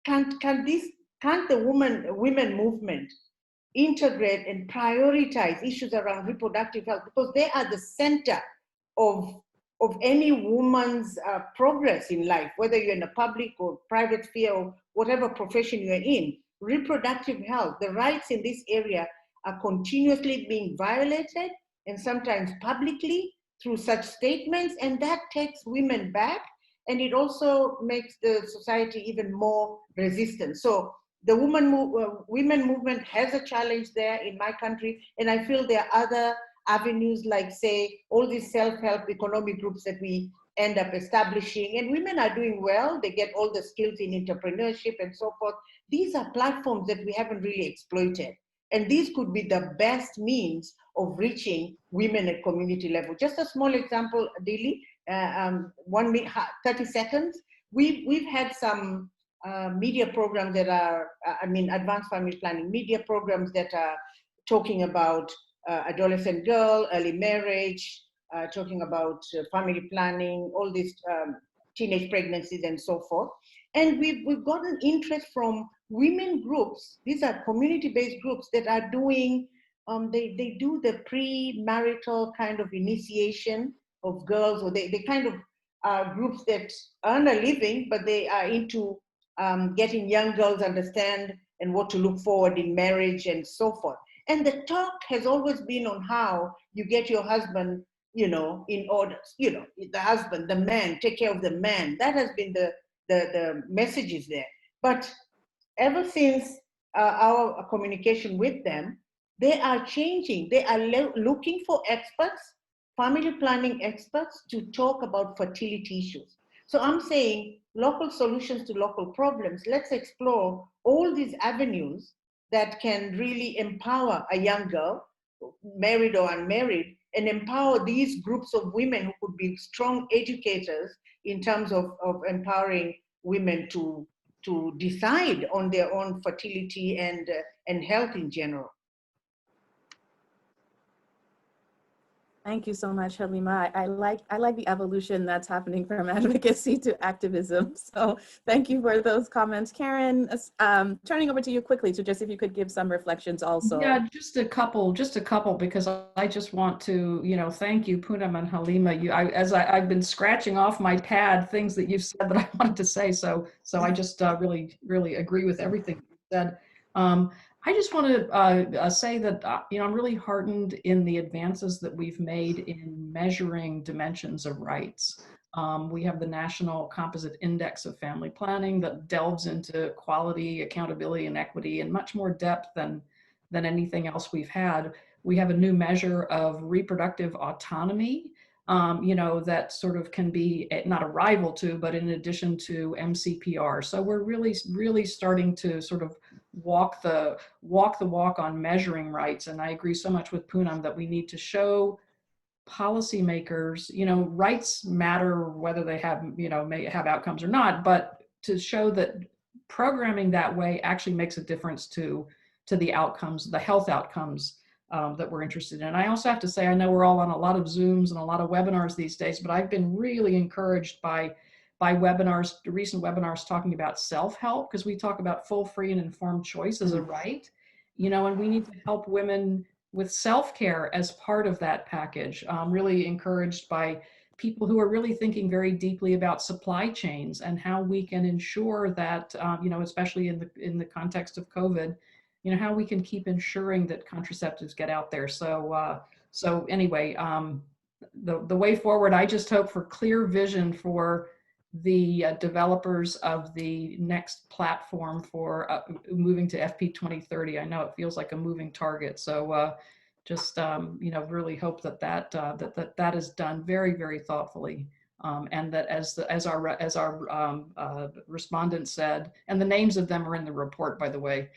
S5: can this can't the women movement integrate and prioritize issues around reproductive health, because they are the center of any woman's progress in life, whether you're in a public or private sphere or whatever profession you're in. Reproductive health, the rights in this area are continuously being violated, and sometimes publicly through such statements, and that takes women back, and it also makes the society even more resistant. So the women movement has a challenge there in my country, and I feel there are other avenues like, say, all these self-help economic groups that we end up establishing, and women are doing well. They get all the skills in entrepreneurship and so forth. These are platforms that we haven't really exploited, and these could be the best means of reaching women at community level. Just a small example, Dili, 30 seconds. We've had some media programs that are, advanced family planning media programs that are talking about adolescent girl, early marriage, talking about family planning, all these teenage pregnancies and so forth. And we've gotten interest from women groups. These are community-based groups that are doing, they do the pre-marital kind of initiation of girls, or they kind of groups that earn a living, but they are into getting young girls understand and what to look forward in marriage and so forth. And the talk has always been on how you get your husband, in order, the husband, the man, take care of the man. That has been the messages there. But ever since our communication with them, they are changing. They are looking for experts, family planning experts, to talk about fertility issues. So I'm saying local solutions to local problems. Let's explore all these avenues that can really empower a young girl, married or unmarried, and empower these groups of women who could be strong educators in terms of empowering women to decide on their own fertility and health in general.
S3: Thank you so much, Halima. I like the evolution that's happening from advocacy to activism. So thank you for those comments. Karen, turning over to you quickly to just if you could give some reflections also.
S4: Yeah, just a couple, because I just want to, thank you, Poonam and Halima. I've been scratching off my pad things that you've said that I wanted to say. So I just really, really agree with everything you said. I just want to say that, I'm really heartened in the advances that we've made in measuring dimensions of rights. We have the National Composite Index of Family Planning that delves into quality, accountability, and equity in much more depth than anything else we've had. We have a new measure of reproductive autonomy, that sort of can be not a rival to, but in addition to MCPR. So we're really, really starting to sort of walk the walk on measuring rights. And I agree so much with Poonam that we need to show policymakers, rights matter whether they have, may have outcomes or not, but to show that programming that way actually makes a difference to the outcomes, the health outcomes that we're interested in. I also have to say, I know we're all on a lot of Zooms and a lot of webinars these days, but I've been really encouraged by webinars, recent webinars talking about self-help, because we talk about full, free, and informed choice as a right, and we need to help women with self-care as part of that package. I'm really encouraged by people who are really thinking very deeply about supply chains and how we can ensure that, especially in the context of COVID, how we can keep ensuring that contraceptives get out there. So anyway, the way forward, I just hope for clear vision for the developers of the next platform for moving to FP 2030. I know it feels like a moving target. So just, really hope that is done very, very thoughtfully. And that as our respondent said, and the names of them are in the report, by the way,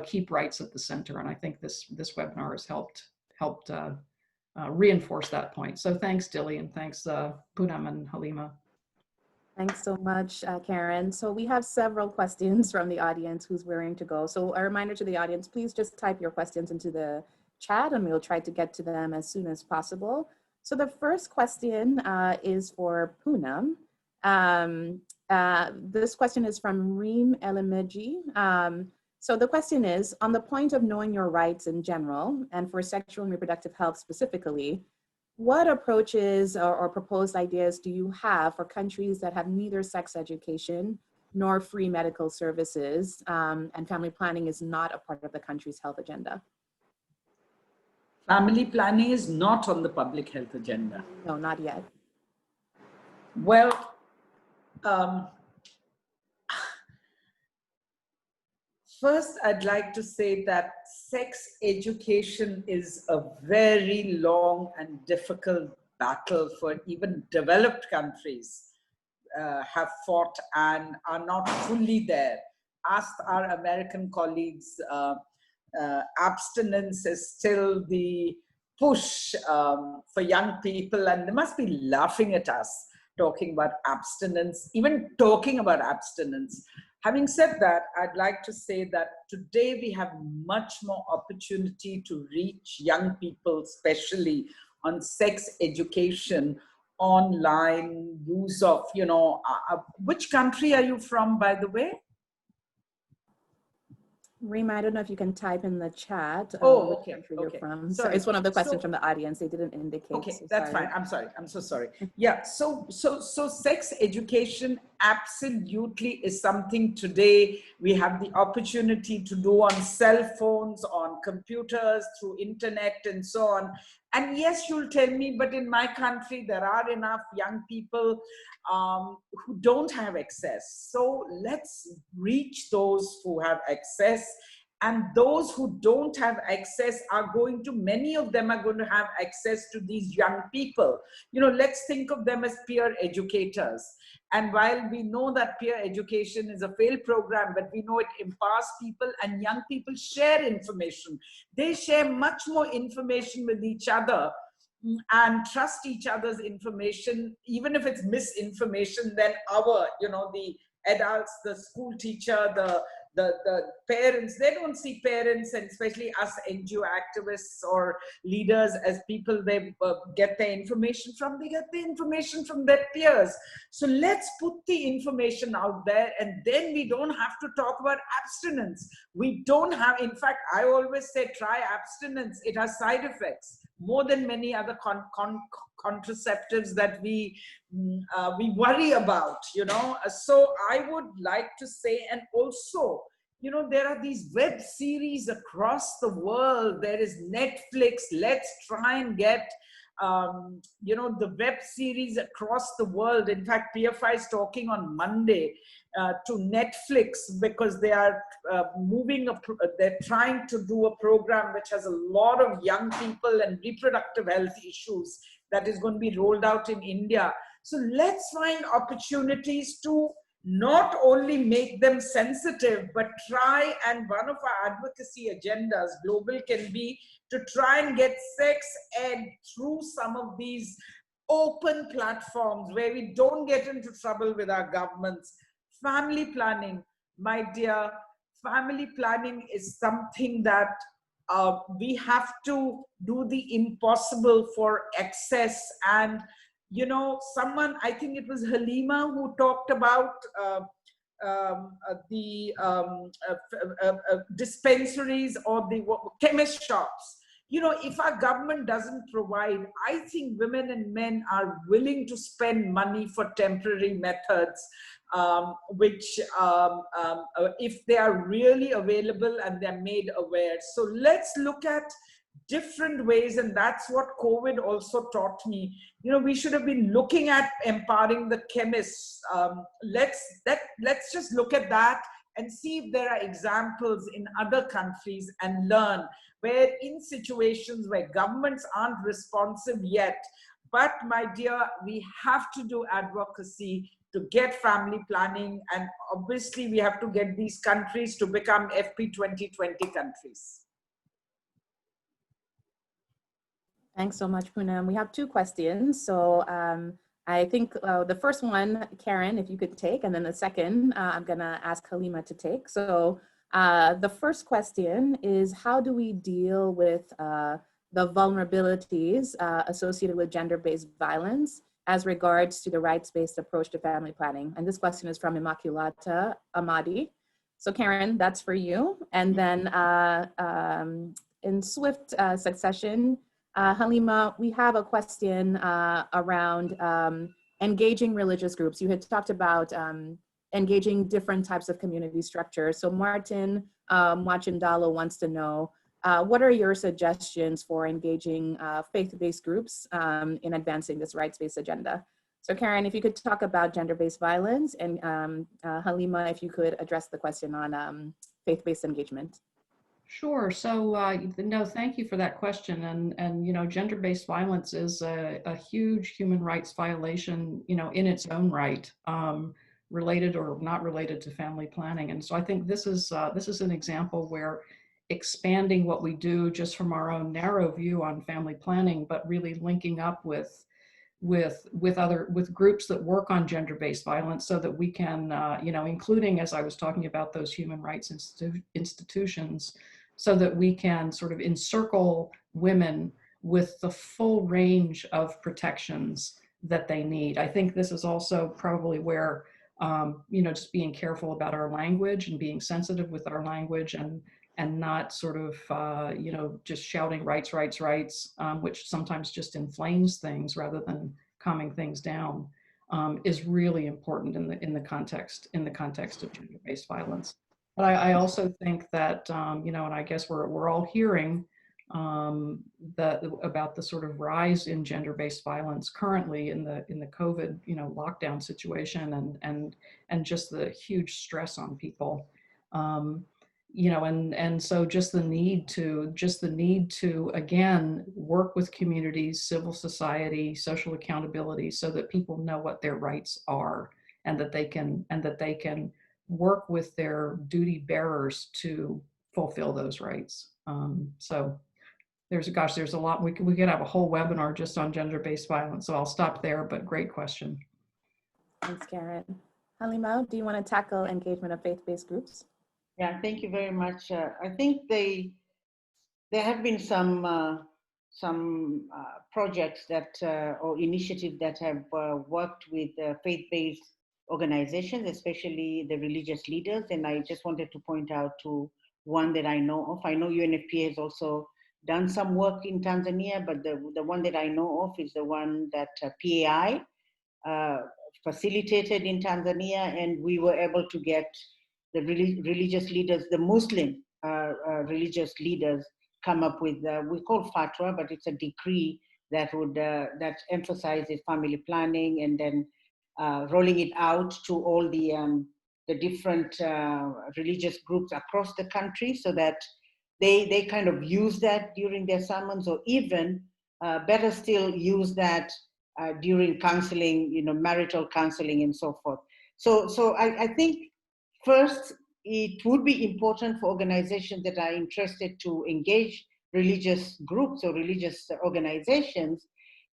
S4: keep rights at the center. And I think this webinar has helped reinforce that point. So thanks, Dili, and thanks Poonam and Halima.
S3: Thanks so much, Karen. So we have several questions from the audience who's willing to go. So a reminder to the audience, please just type your questions into the chat and we'll try to get to them as soon as possible. So the first question is for Poonam. This question is from Reem Elimeji. So the question is, on the point of knowing your rights in general, and for sexual and reproductive health specifically, what approaches or proposed ideas do you have for countries that have neither sex education nor free medical services, and family planning is not a part of the country's health agenda?
S6: Family planning is not on the public health agenda.
S3: No, not yet.
S6: Well, first, I'd like to say that sex education is a very long and difficult battle for even developed countries have fought and are not fully there. Ask our American colleagues, abstinence is still the push for young people, and they must be laughing at us talking about abstinence, even talking about abstinence. Having said that, I'd like to say that today we have much more opportunity to reach young people, especially on sex education, online use of, which country are you from, by the way?
S3: Reem, I don't know if you can type in the chat
S6: which
S3: country you're from.
S6: Sorry.
S3: So it's one of the questions from the audience. They didn't indicate.
S6: Okay,
S3: so
S6: that's
S3: sorry.
S6: fine. I'm sorry. I'm so sorry. Yeah. So sex education absolutely is something today we have the opportunity to do on cell phones, on computers, through internet, and so on. And yes, you'll tell me, but in my country, there are enough young people who don't have access. So let's reach those who have access. And those who don't have access are going to, many of them are going to have access to these young people. Let's think of them as peer educators. And while we know that peer education is a failed program, but we know it empowers people, and young people share information. They share much more information with each other and trust each other's information, even if it's misinformation, then the adults, the school teacher, the parents, they don't see parents, and especially us NGO activists or leaders, as people they get their information from. They get the information from their peers. So let's put the information out there, and then we don't have to talk about abstinence. We don't have, in fact, I always say try abstinence. It has side effects more than many other contraceptives that we worry about, So I would like to say, and also, there are these web series across the world. There is Netflix. Let's try and get, the web series across the world. In fact, PFI is talking on Monday to Netflix, because they are they're trying to do a program which has a lot of young people and reproductive health issues that is going to be rolled out in India. So let's find opportunities to not only make them sensitive, but try, and one of our advocacy agendas, global, can be to try and get sex ed through some of these open platforms where we don't get into trouble with our governments. Family planning, my dear, family planning is something that we have to do the impossible for access. And someone, I think it was Halima, who talked about the dispensaries or the chemist shops. If our government doesn't provide, I think women and men are willing to spend money for temporary methods, which if they are really available and they're made aware. So let's look at different ways, and that's what COVID also taught me. We should have been looking at empowering the chemists. Let's just look at that and see if there are examples in other countries and learn, where in situations where governments aren't responsive yet, but my dear, we have to do advocacy to get family planning, and obviously we have to get these countries to become FP 2020 countries.
S3: Thanks so much, Poonam. We have two questions. So I think the first one, Karen, if you could take, and then the second, I'm gonna ask Halima to take. So the first question is, how do we deal with the vulnerabilities associated with gender-based violence as regards to the rights-based approach to family planning? And this question is from Immaculata Amadi. So Karen, that's for you. And then in swift succession, Halima, we have a question around engaging religious groups. You had talked about engaging different types of community structures. So Martin Mwachindalo wants to know, what are your suggestions for engaging faith-based groups in advancing this rights-based agenda? So Karen, if you could talk about gender-based violence, and Halima, if you could address the question on faith-based engagement.
S4: Sure. So, no, thank you for that question. And you know, gender-based violence is a huge human rights violation, you know, in its own right, related or not related to family planning. And so I think this is an example where expanding what we do just from our own narrow view on family planning, but really linking up with groups that work on gender-based violence, so that we can, you know, including, as I was talking about, those human rights institutions, so that we can sort of encircle women with the full range of protections that they need. I think this is also probably where, you know, just being careful about our language and being sensitive with our language, and not sort of, you know, just shouting rights, rights, rights, which sometimes just inflames things rather than calming things down, is really important in the context of gender-based violence. But I also think that, you know, and I guess we're all hearing about the sort of rise in gender-based violence currently in the COVID, you know, lockdown situation, and just the huge stress on people. You know, and so just the need to again work with communities, civil society, social accountability, so that people know what their rights are, and that they can work with their duty bearers to fulfill those rights. So there's a lot. We could have a whole webinar just on gender-based violence. So I'll stop there. But great question.
S3: Thanks, Karen. Halima, do you want to tackle engagement of faith-based groups?
S5: Yeah, thank you very much. I think there have been some projects that or initiatives that have worked with faith-based organizations, especially the religious leaders. And I just wanted to point out to one that I know of. I know UNFPA has also done some work in Tanzania, but the one that I know of is the one that PAI facilitated in Tanzania, and we were able to get the religious leaders, the Muslim religious leaders, come up with, we call fatwa, but it's a decree that would that emphasizes family planning, and then rolling it out to all the different religious groups across the country, so that they kind of use that during their sermons, or even better still, use that during counseling, you know, marital counseling and so forth. So I think first, it would be important for organizations that are interested to engage religious groups or religious organizations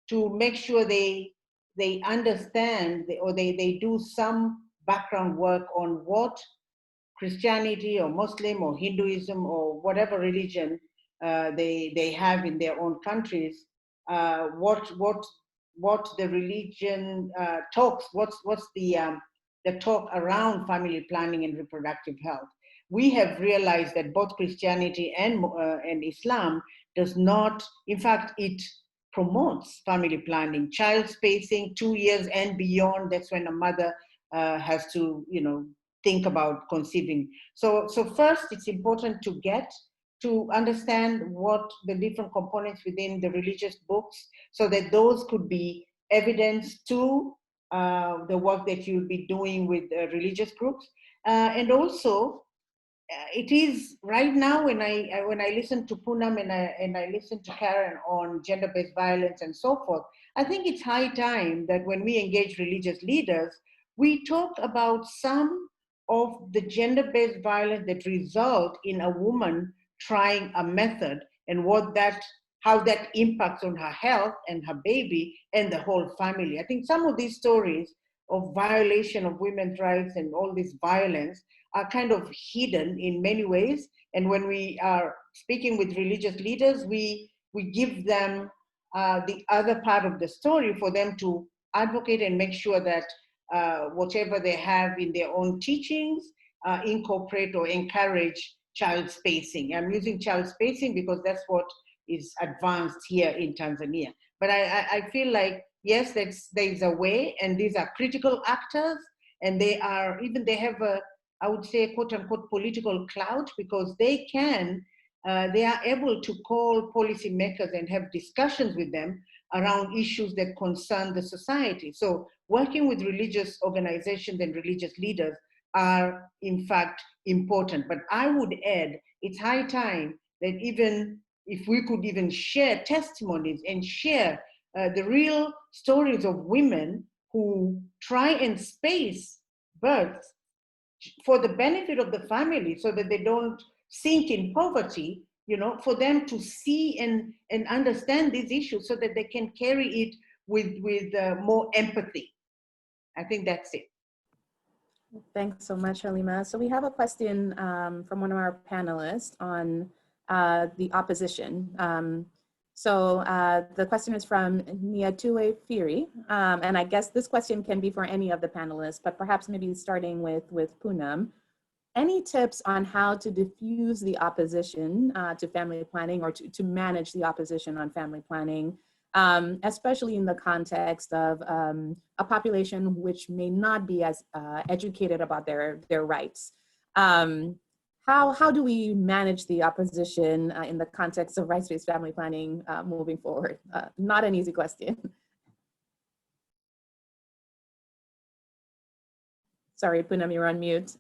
S5: to make sure they understand, or they do some background work on what Christianity or Muslim or Hinduism or whatever religion they have in their own countries, what the religion talks, what's the talk around family planning and reproductive health. We have realized that both Christianity and Islam does not, in fact, it promotes family planning, child spacing, 2 years and beyond. That's when a mother has to, you know, think about conceiving. So first, it's important to understand what the different components within the religious books, so that those could be evidence to the work that you'll be doing with religious groups. And also, it is right now, when I listen to Poonam and I listen to Karen on gender-based violence and so forth, I think it's high time that when we engage religious leaders, we talk about some of the gender-based violence that result in a woman trying a method, and how that impacts on her health and her baby and the whole family. I think some of these stories of violation of women's rights and all this violence are kind of hidden in many ways. And when we are speaking with religious leaders, we give them the other part of the story for them to advocate and make sure that whatever they have in their own teachings incorporate or encourage child spacing. I'm using child spacing because that's what is advanced here in Tanzania. But I feel like, yes, there's a way, and these are critical actors, and they have a, I would say, quote unquote, political clout, because they are able to call policymakers and have discussions with them around issues that concern the society. So working with religious organizations and religious leaders are in fact important. But I would add, it's high time that even if we could even share testimonies and share the real stories of women who try and space births for the benefit of the family so that they don't sink in poverty, for them to see and understand these issues so that they can carry it with more empathy. I think that's it.
S3: Thanks so much, Halima. So we have a question from one of our panelists on the opposition. So the question is from Niatue Firi, and I guess this question can be for any of the panelists, but perhaps maybe starting with Poonam. Any tips on how to diffuse the opposition to family planning, or to manage the opposition on family planning, especially in the context of a population which may not be as educated about their rights? How do we manage the opposition in the context of rights-based family planning moving forward? Not an easy question. Sorry, Poonam, you're on mute.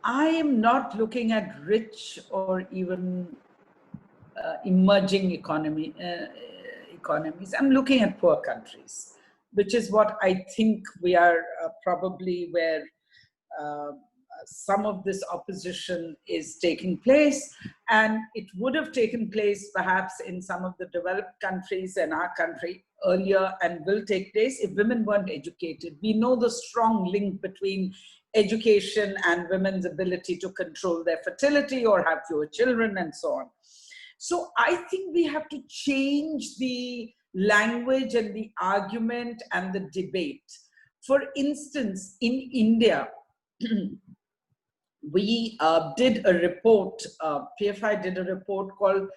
S6: I am not looking at rich or even emerging economies. I'm looking at poor countries, which is what I think we are probably where some of this opposition is taking place. And it would have taken place perhaps in some of the developed countries and our country earlier, and will take place if women weren't educated. We know the strong link between education and women's ability to control their fertility or have fewer children and so on. So I think we have to change the language and the argument and the debate. For instance, in India, we did a report, PFI did a report called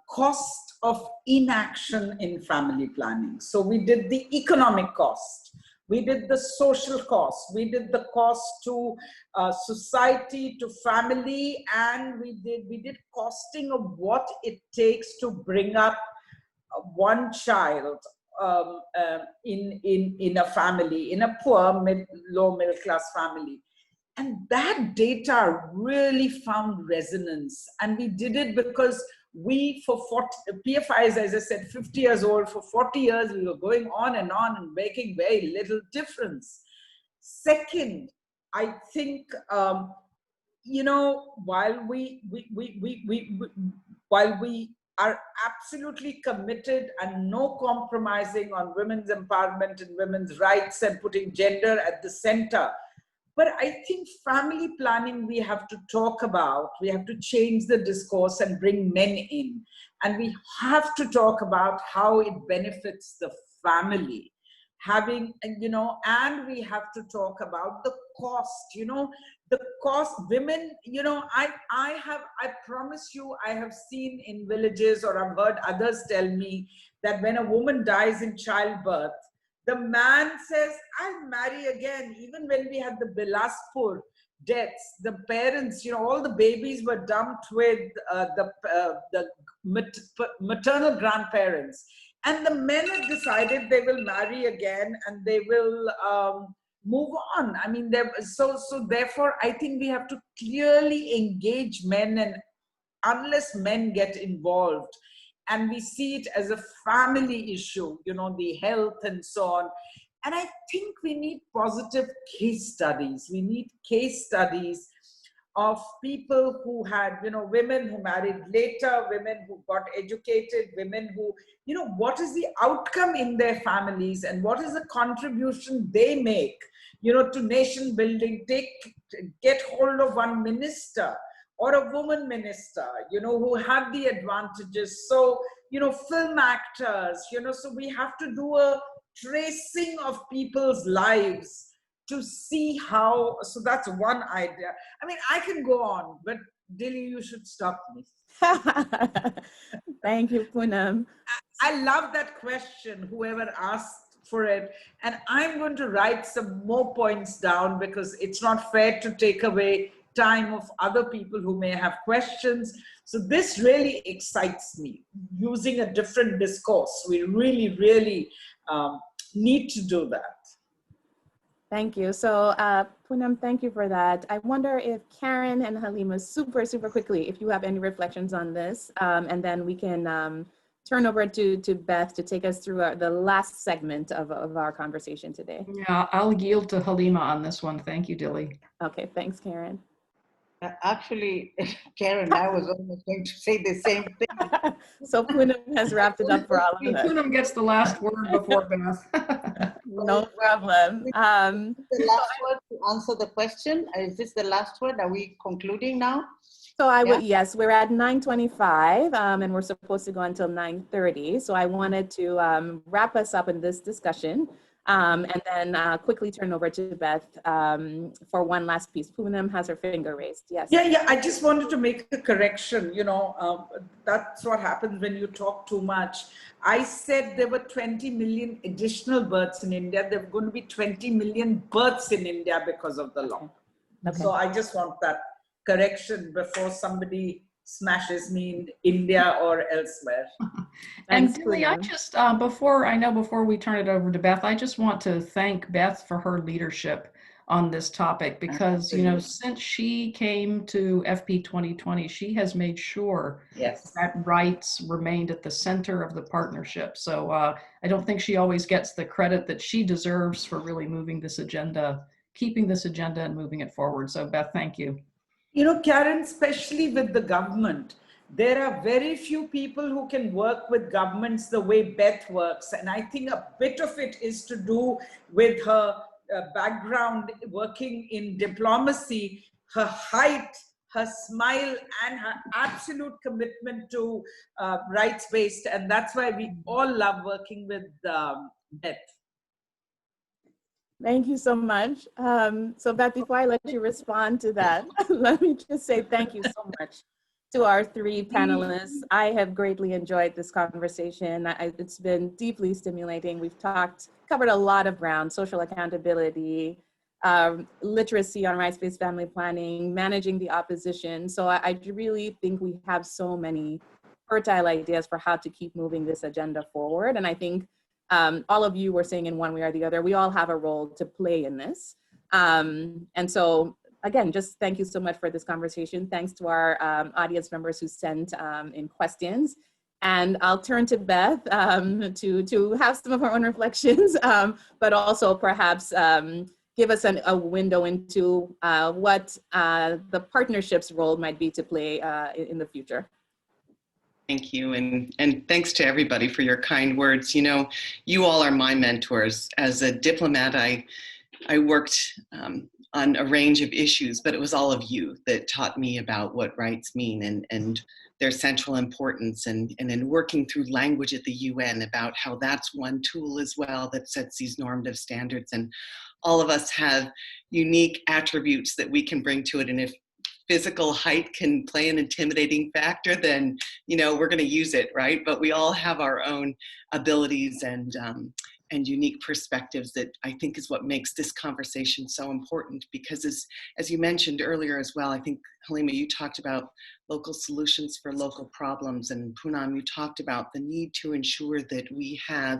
S6: Cost of Inaction in Family Planning. So we did the economic cost, we did the social cost, we did the cost to society, to family, and we did costing of what it takes to bring up one child in a family, in a poor, low middle class family. And that data really found resonance. And we did it because we, for 40, PFI is, as I said, 50 years old. For 40 years, we were going on and making very little difference. Second, I think, while we are absolutely committed and no compromising on women's empowerment and women's rights and putting gender at the center, but I think family planning we have to talk about. We have to change the discourse and bring men in. And we have to talk about how it benefits the family. And we have to talk about the cost, the cost. Women, I promise you, I have seen in villages, or I've heard others tell me, that when a woman dies in childbirth, the man says, I'll marry again. Even when we had the Bilaspur deaths, the parents, all the babies were dumped with the maternal grandparents. And the men have decided they will marry again and they will move on. I mean, so therefore, I think we have to clearly engage men, and unless men get involved, and we see it as a family issue, the health and so on. And I think we need positive case studies. We need case studies of people who had, women who married later, women who got educated, women who, what is the outcome in their families and what is the contribution they make, to nation building. Get hold of one minister or a woman minister, who had the advantages. So film actors, so we have to do a tracing of people's lives to see how, so that's one idea. I mean, I can go on, but Dilly, you should stop me.
S3: Thank you, Poonam.
S6: I love that question, whoever asked for it. And I'm going to write some more points down because it's not fair to take away time of other people who may have questions. So this really excites me, using a different discourse. We really, really need to do that.
S3: Thank you. So Poonam, thank you for that. I wonder if Karen and Halima, super quickly, if you have any reflections on this, and then we can turn over to Beth to take us through the last segment of our conversation today.
S4: Yeah, I'll yield to Halima on this one. Thank you, Dilly.
S3: Okay, thanks, Karen.
S5: Actually, Karen, I was almost going to say the same thing.
S3: So Poonam has wrapped it up for all of us.
S4: Poonam gets the last word before Beth.
S3: No problem.
S5: The last word to answer the question. Is this the last word? Are we concluding now?
S3: So I would, yes, we're at 9:25 and we're supposed to go until 9:30. So I wanted to wrap us up in this discussion and then quickly turn over to Beth for one last piece. Poonam has her finger raised. Yes.
S6: Yeah. I just wanted to make a correction. That's what happens when you talk too much. I said there were 20 million additional births in India. There are going to be 20 million births in India because of the law.
S3: Okay.
S6: So I just want that correction before somebody smashes me in India or elsewhere.
S4: And Dilly, I just, before we turn it over to Beth, I just want to thank Beth for her leadership on this topic because, since she came to FP 2020, she has made sure that rights remained at the center of the partnership. So I don't think she always gets the credit that she deserves for really moving this agenda, keeping this agenda and moving it forward. So Beth, thank you.
S6: Karen, especially with the government, there are very few people who can work with governments the way Beth works. And I think a bit of it is to do with her background working in diplomacy, her height, her smile, and her absolute commitment to rights-based. And that's why we all love working with Beth.
S3: Thank you so much. So Beth, before I let you respond to that, let me just say thank you so much to our three panelists. I have greatly enjoyed this conversation. It's been deeply stimulating. We've covered a lot of ground: social accountability, literacy on rights-based family planning, managing the opposition. So I really think we have so many fertile ideas for how to keep moving this agenda forward. And I think all of you were saying in one way or the other, we all have a role to play in this. And so again, just thank you so much for this conversation. Thanks to our audience members who sent in questions. And I'll turn to Beth to have some of her own reflections, but also perhaps give us a window into what the partnership's role might be to play in the future.
S1: Thank you, and thanks to everybody for your kind words. You all are my mentors. As a diplomat, I worked on a range of issues, but it was all of you that taught me about what rights mean and their central importance, and in working through language at the UN about how that's one tool as well that sets these normative standards. And all of us have unique attributes that we can bring to it, and if physical height can play an intimidating factor, then we're going to use it, right? But we all have our own abilities and unique perspectives that I think is what makes this conversation so important. Because as you mentioned earlier as well, I think Halima, you talked about local solutions for local problems, and Poonam, you talked about the need to ensure that we have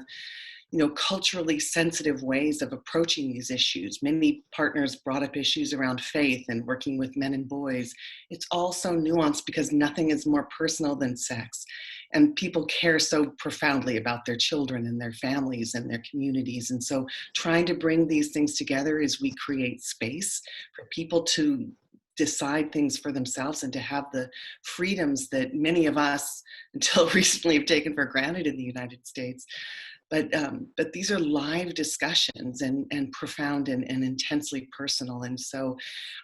S1: culturally sensitive ways of approaching these issues. Many partners brought up issues around faith and working with men and boys. It's all so nuanced because nothing is more personal than sex. And people care so profoundly about their children and their families and their communities. And so trying to bring these things together as we create space for people to decide things for themselves and to have the freedoms that many of us until recently have taken for granted in the United States. but these are live discussions and profound and intensely personal. And so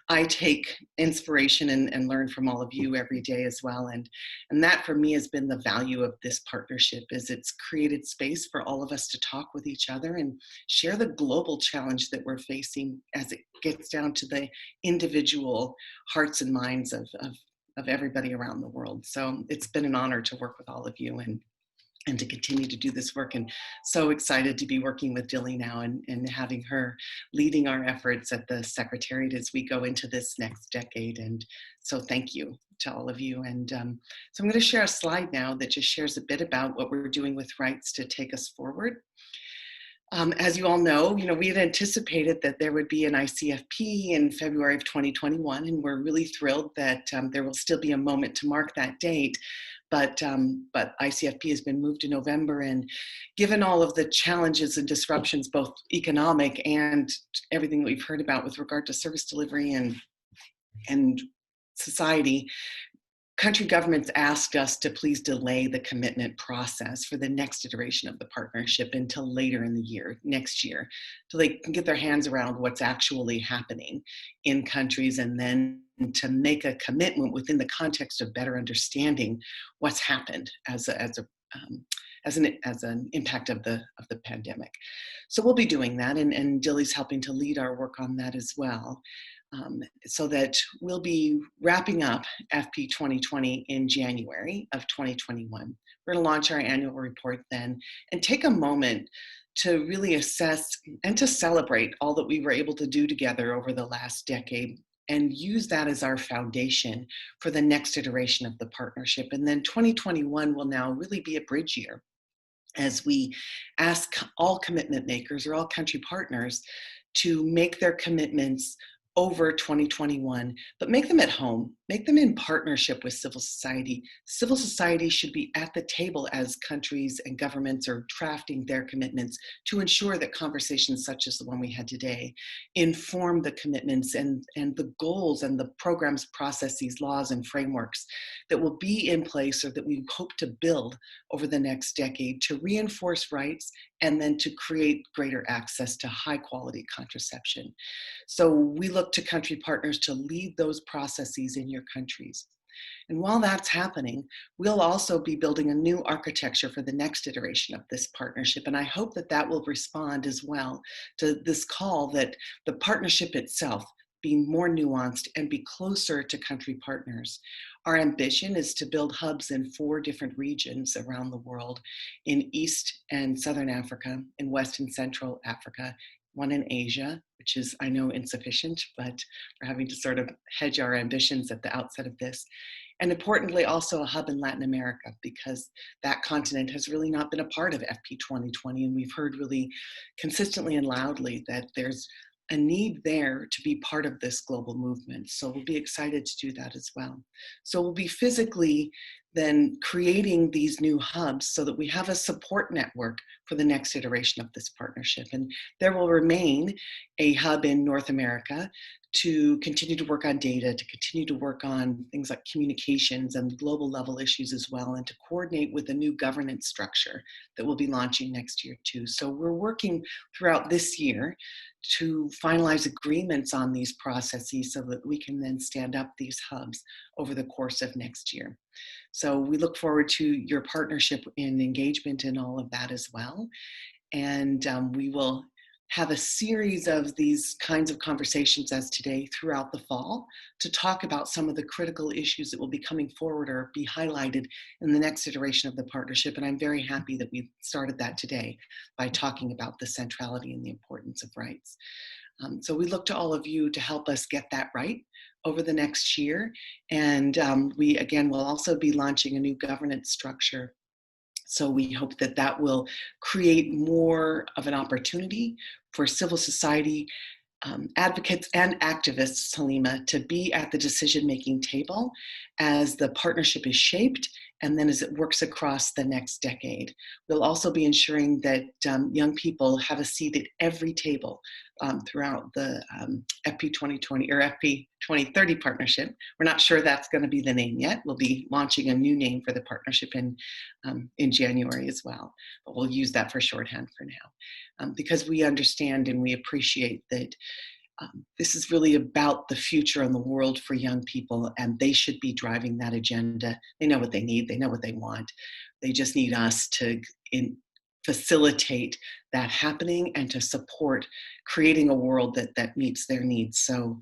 S1: I take inspiration and learn from all of you every day as well. And that for me has been the value of this partnership, is it's created space for all of us to talk with each other and share the global challenge that we're facing as it gets down to the individual hearts and minds of everybody around the world. So it's been an honor to work with all of you and to continue to do this work, and so excited to be working with Dilly now and having her leading our efforts at the Secretariat as we go into this next decade. And so thank you to all of you. And so I'm going to share a slide now that just shares a bit about what we're doing with rights to take us forward. As you all know, we had anticipated that there would be an ICFP in February of 2021, and we're really thrilled that there will still be a moment to mark that date. But ICFP has been moved to November, and given all of the challenges and disruptions, both economic and everything that we've heard about with regard to service delivery and society, country governments asked us to please delay the commitment process for the next iteration of the partnership until later in the year, next year, so they can get their hands around what's actually happening in countries, and then to make a commitment within the context of better understanding what's happened as an impact of the pandemic. So we'll be doing that, and Dilly's helping to lead our work on that as well. So that we'll be wrapping up FP 2020 in January of 2021. We're going to launch our annual report then and take a moment to really assess and to celebrate all that we were able to do together over the last decade, and use that as our foundation for the next iteration of the partnership. And then 2021 will now really be a bridge year as we ask all commitment makers or all country partners to make their commitments over 2021, but make them at home, make them in partnership with civil society. Civil society should be at the table as countries and governments are drafting their commitments to ensure that conversations such as the one we had today inform the commitments and the goals and the programs, processes, laws, and frameworks that will be in place or that we hope to build over the next decade to reinforce rights and then to create greater access to high quality contraception. So we look to country partners to lead those processes in your countries. And while that's happening, we'll also be building a new architecture for the next iteration of this partnership. And I hope that that will respond as well to this call that the partnership itself be more nuanced and be closer to country partners. Our ambition is to build hubs in 4 different regions around the world, in East and Southern Africa, in West and Central Africa, one in Asia, which is, I know, insufficient, but we're having to sort of hedge our ambitions at the outset of this. And importantly, also a hub in Latin America, because that continent has really not been a part of FP 2020. And we've heard really consistently and loudly that there's a need there to be part of this global movement. So we'll be excited to do that as well. So we'll be physically then creating these new hubs so that we have a support network for the next iteration of this partnership. And there will remain a hub in North America to continue to work on data, to continue to work on things like communications and global level issues as well, and to coordinate with a new governance structure that we'll be launching next year too. So we're working throughout this year to finalize agreements on these processes so that we can then stand up these hubs over the course of next year. So we look forward to your partnership and engagement in all of that as well. And we will have a series of these kinds of conversations as today throughout the fall to talk about some of the critical issues that will be coming forward or be highlighted in the next iteration of the partnership. And I'm very happy that we started that today by talking about the centrality and the importance of rights. So we look to all of you to help us get that right over the next year. And we, again, will also be launching a new governance structure. So we hope that that will create more of an opportunity for civil society advocates and activists, Halima, to be at the decision-making table as the partnership is shaped and then as it works across the next decade. We'll also be ensuring that young people have a seat at every table throughout the FP 2020 or FP 2030 partnership. We're not sure that's going to be the name yet. We'll be launching a new name for the partnership in January as well, but we'll use that for shorthand for now, because we understand and we appreciate that this is really about the future and the world for young people, and they should be driving that agenda. They know what they need, they know what they want. They just need us to facilitate that happening and to support creating a world that meets their needs. So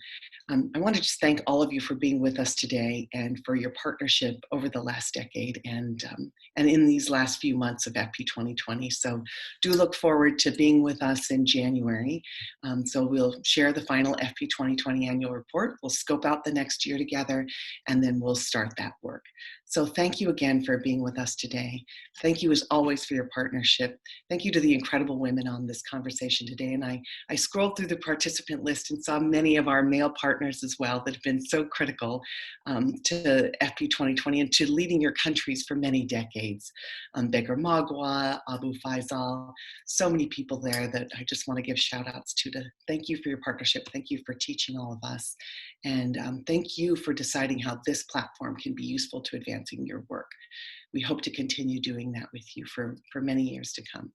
S1: I want to just thank all of you for being with us today and for your partnership over the last decade and in these last few months of FP 2020. So do look forward to being with us in January. So we'll share the final FP 2020 annual report. We'll scope out the next year together, and then we'll start that work. So thank you again for being with us today. Thank you as always for your partnership. Thank you to the incredible women on this conversation today. And I scrolled through the participant list and saw many of our male partners as well that have been so critical to FP 2020 and to leading your countries for many decades. Beggar Magwa, Abu Faisal, so many people there that I just want to give shout outs to thank you for your partnership. Thank you for teaching all of us. And thank you for deciding how this platform can be useful to advancing your work. We hope to continue doing that with you for many years to come.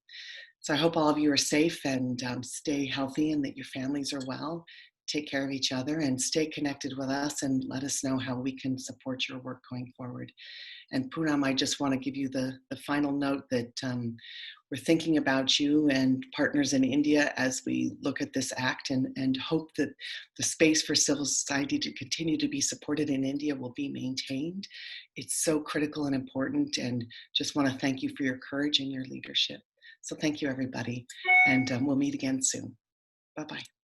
S1: So I hope all of you are safe and stay healthy and that your families are well. Take care of each other and stay connected with us and let us know how we can support your work going forward. And Poonam, I just want to give you the final note that we're thinking about you and partners in India as we look at this act and hope that the space for civil society to continue to be supported in India will be maintained. It's so critical and important, and just want to thank you for your courage and your leadership. So thank you, everybody, and we'll meet again soon. Bye-bye.